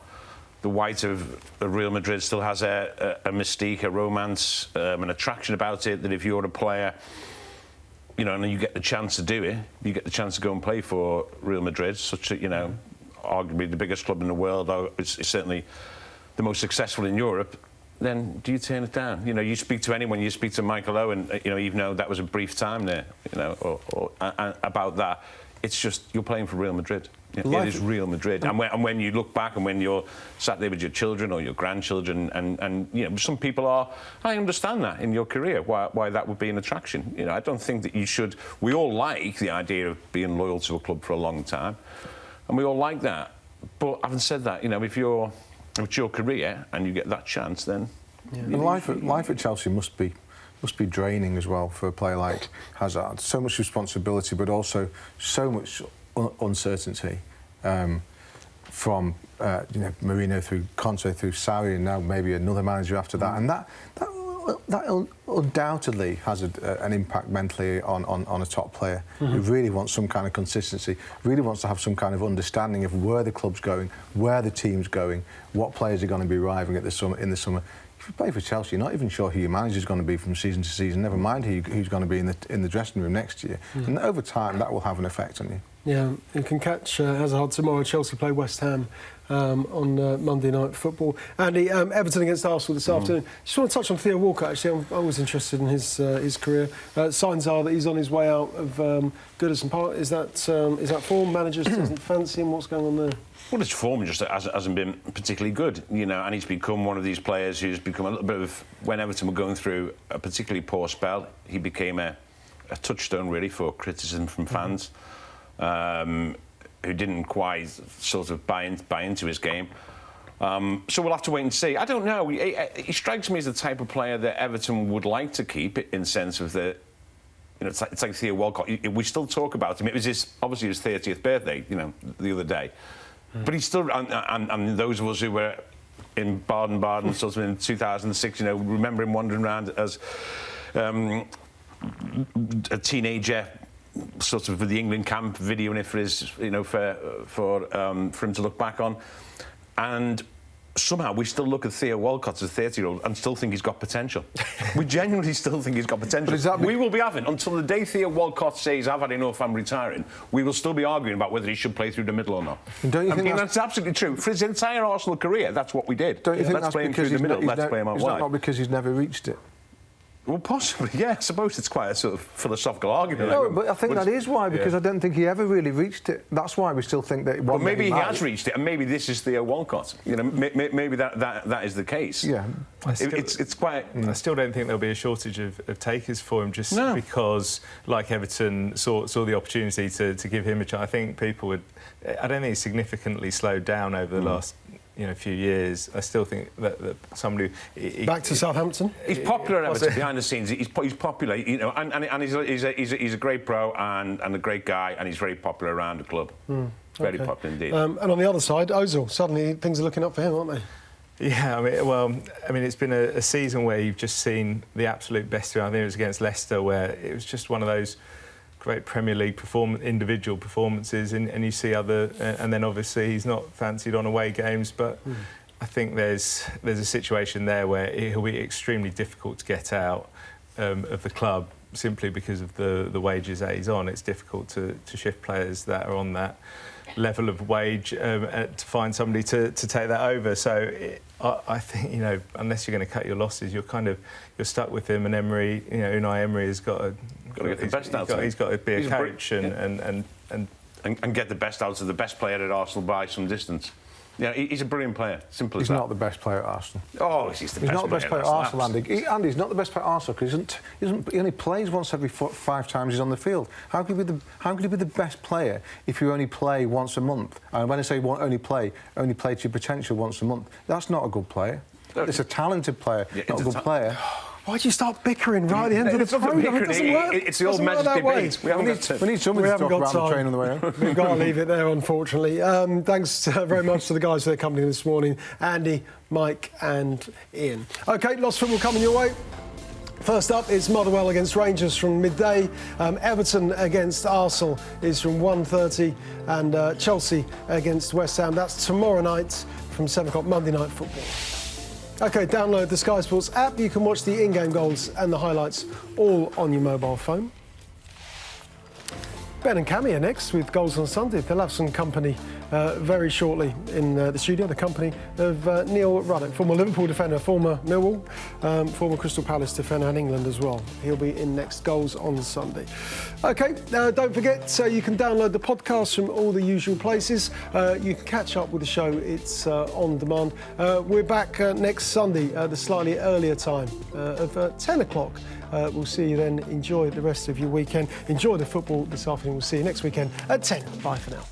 [SPEAKER 2] The white of Real Madrid still has a mystique, a romance, an attraction about it, that if you're a player, and you get the chance to do it, you get the chance to go and play for Real Madrid, such a, arguably the biggest club in the world, it's certainly the most successful in Europe, then do you turn it down? You speak to anyone, you speak to Michael Owen, even though that was a brief time there, or about that. It's just, you're playing for Real Madrid. It is Real Madrid. And when you look back and when you're sat there with your children or your grandchildren, and some people are, I understand that in your career, why that would be an attraction. I don't think that you should... We all like the idea of being loyal to a club for a long time, and we all like that. But having said that, if it's your career and you get that chance, then... Yeah.
[SPEAKER 4] And life at Chelsea must be draining as well for a player like Hazard. So much responsibility, but also so much uncertainty from Mourinho through Conte through Sarri, and now maybe another manager after that. And that undoubtedly has an impact mentally on a top player who really wants some kind of consistency, really wants to have some kind of understanding of where the club's going, where the team's going, what players are going to be arriving in the summer. If you play for Chelsea, you're not even sure who your manager's going to be from season to season, never mind who's going to be in the dressing room next year. And over time, that will have an effect on you.
[SPEAKER 1] Yeah, you can catch Hazard tomorrow. Chelsea play West Ham on Monday Night Football. Andy, Everton against Arsenal this afternoon. Just want to touch on Theo Walcott, actually. I'm always interested in his career. Signs are that he's on his way out of Goodison Park. Is that form? Managers doesn't fancy him? What's going on there?
[SPEAKER 2] Well, his form just hasn't been particularly good, and he's become one of these players who's become a little bit of... When Everton were going through a particularly poor spell, he became a touchstone, really, for criticism from fans who didn't quite sort of buy into his game. So we'll have to wait and see. I don't know. He strikes me as the type of player that Everton would like to keep, in sense of the... it's like Theo Walcott. We still talk about him. It was obviously his 30th birthday, the other day. But he's still, and those of us who were in Baden-Baden sort of in 2006, remember him wandering around as a teenager, sort of with the England camp, videoing it for his, for him to look back on. And somehow we still look at Theo Walcott as a 30-year-old and still think he's got potential. We genuinely still think he's got potential. We will be having, until the day Theo Walcott says, I've had enough, I'm retiring, we will still be arguing about whether he should play through the middle or not.
[SPEAKER 4] And don't you think
[SPEAKER 2] that's absolutely true. For his entire Arsenal career, that's what we did.
[SPEAKER 4] Don't you think
[SPEAKER 2] let's
[SPEAKER 4] that's
[SPEAKER 2] play him
[SPEAKER 4] because
[SPEAKER 2] through the middle, let's play him out wide.
[SPEAKER 4] Is that not because he's never reached it?
[SPEAKER 2] Well, possibly, yeah. I suppose it's quite a sort of philosophical argument.
[SPEAKER 4] No, but I think that is why, because I don't think he ever really reached it. That's why we still think that...
[SPEAKER 2] Well, maybe he has reached it, and maybe this is Theo Walcott. Maybe that is the case.
[SPEAKER 3] Yeah.
[SPEAKER 2] It's quite...
[SPEAKER 3] I still don't think there'll be a shortage of takers for him, just because, like Everton, saw the opportunity to give him a chance. I think people would... I don't think he's significantly slowed down over the last... few years. I still think that somebody...
[SPEAKER 1] Back to Southampton?
[SPEAKER 2] He's popular at Everton, behind the scenes. He's popular, and he's a great pro and a great guy, and he's very popular around the club. Very popular indeed.
[SPEAKER 1] And on the other side, Ozil, suddenly things are looking up for him, aren't they?
[SPEAKER 3] Yeah, it's been a season where you've just seen the absolute best of him. I think it was against Leicester, where it was just one of those great Premier League individual performances, and you see other... and then obviously he's not fancied on away games, but I think there's a situation there where he'll be extremely difficult to get out of the club, simply because of the wages that he's on. It's difficult to shift players that are on that level of wage to find somebody to take that over. So I think, unless you're going to cut your losses, you're stuck with him. And Emery, Unai Emery has got to
[SPEAKER 2] get the best out of him.
[SPEAKER 3] He's got to be a coach and
[SPEAKER 2] get the best out of the best player at Arsenal by some distance. Yeah, he's a brilliant player. Simple as that.
[SPEAKER 4] He's not the best player at Arsenal.
[SPEAKER 2] Oh, he's the best player.
[SPEAKER 4] He's not the best player at Arsenal, Andy. Andy's not the best player at Arsenal because he only plays once every 5 times he's on the field. How could he be the best player if you only play once a month? And when I say only play to your potential once a month. That's not a good player. It's a talented player, not a good player.
[SPEAKER 1] Why'd you start bickering right at the end of the programme? It doesn't work.
[SPEAKER 2] It's the old Mesut debate.
[SPEAKER 4] We need somebody to talk about the train on the way home.
[SPEAKER 1] We've got to leave it there, unfortunately. Thanks very much to the guys for their company this morning. Andy, Mike and Ian. OK, lots of football coming your way. First up, it's Motherwell against Rangers from midday. Everton against Arsenal is from 1:30. And Chelsea against West Ham. That's tomorrow night from 7 o'clock, Monday Night Football. OK, download the Sky Sports app. You can watch the in-game goals and the highlights all on your mobile phone. Ben and Cammy are next with Goals on Sunday. They'll have some company very shortly in the studio, the company of Neil Ruddock, former Liverpool defender, former Millwall, former Crystal Palace defender and England as well. He'll be in next Goals on Sunday. OK, don't forget, you can download the podcast from all the usual places. You can catch up with the show. It's on demand. We're back next Sunday, the slightly earlier time of 10 o'clock. We'll see you then. Enjoy the rest of your weekend. Enjoy the football this afternoon. We'll see you next weekend at 10. Bye for now.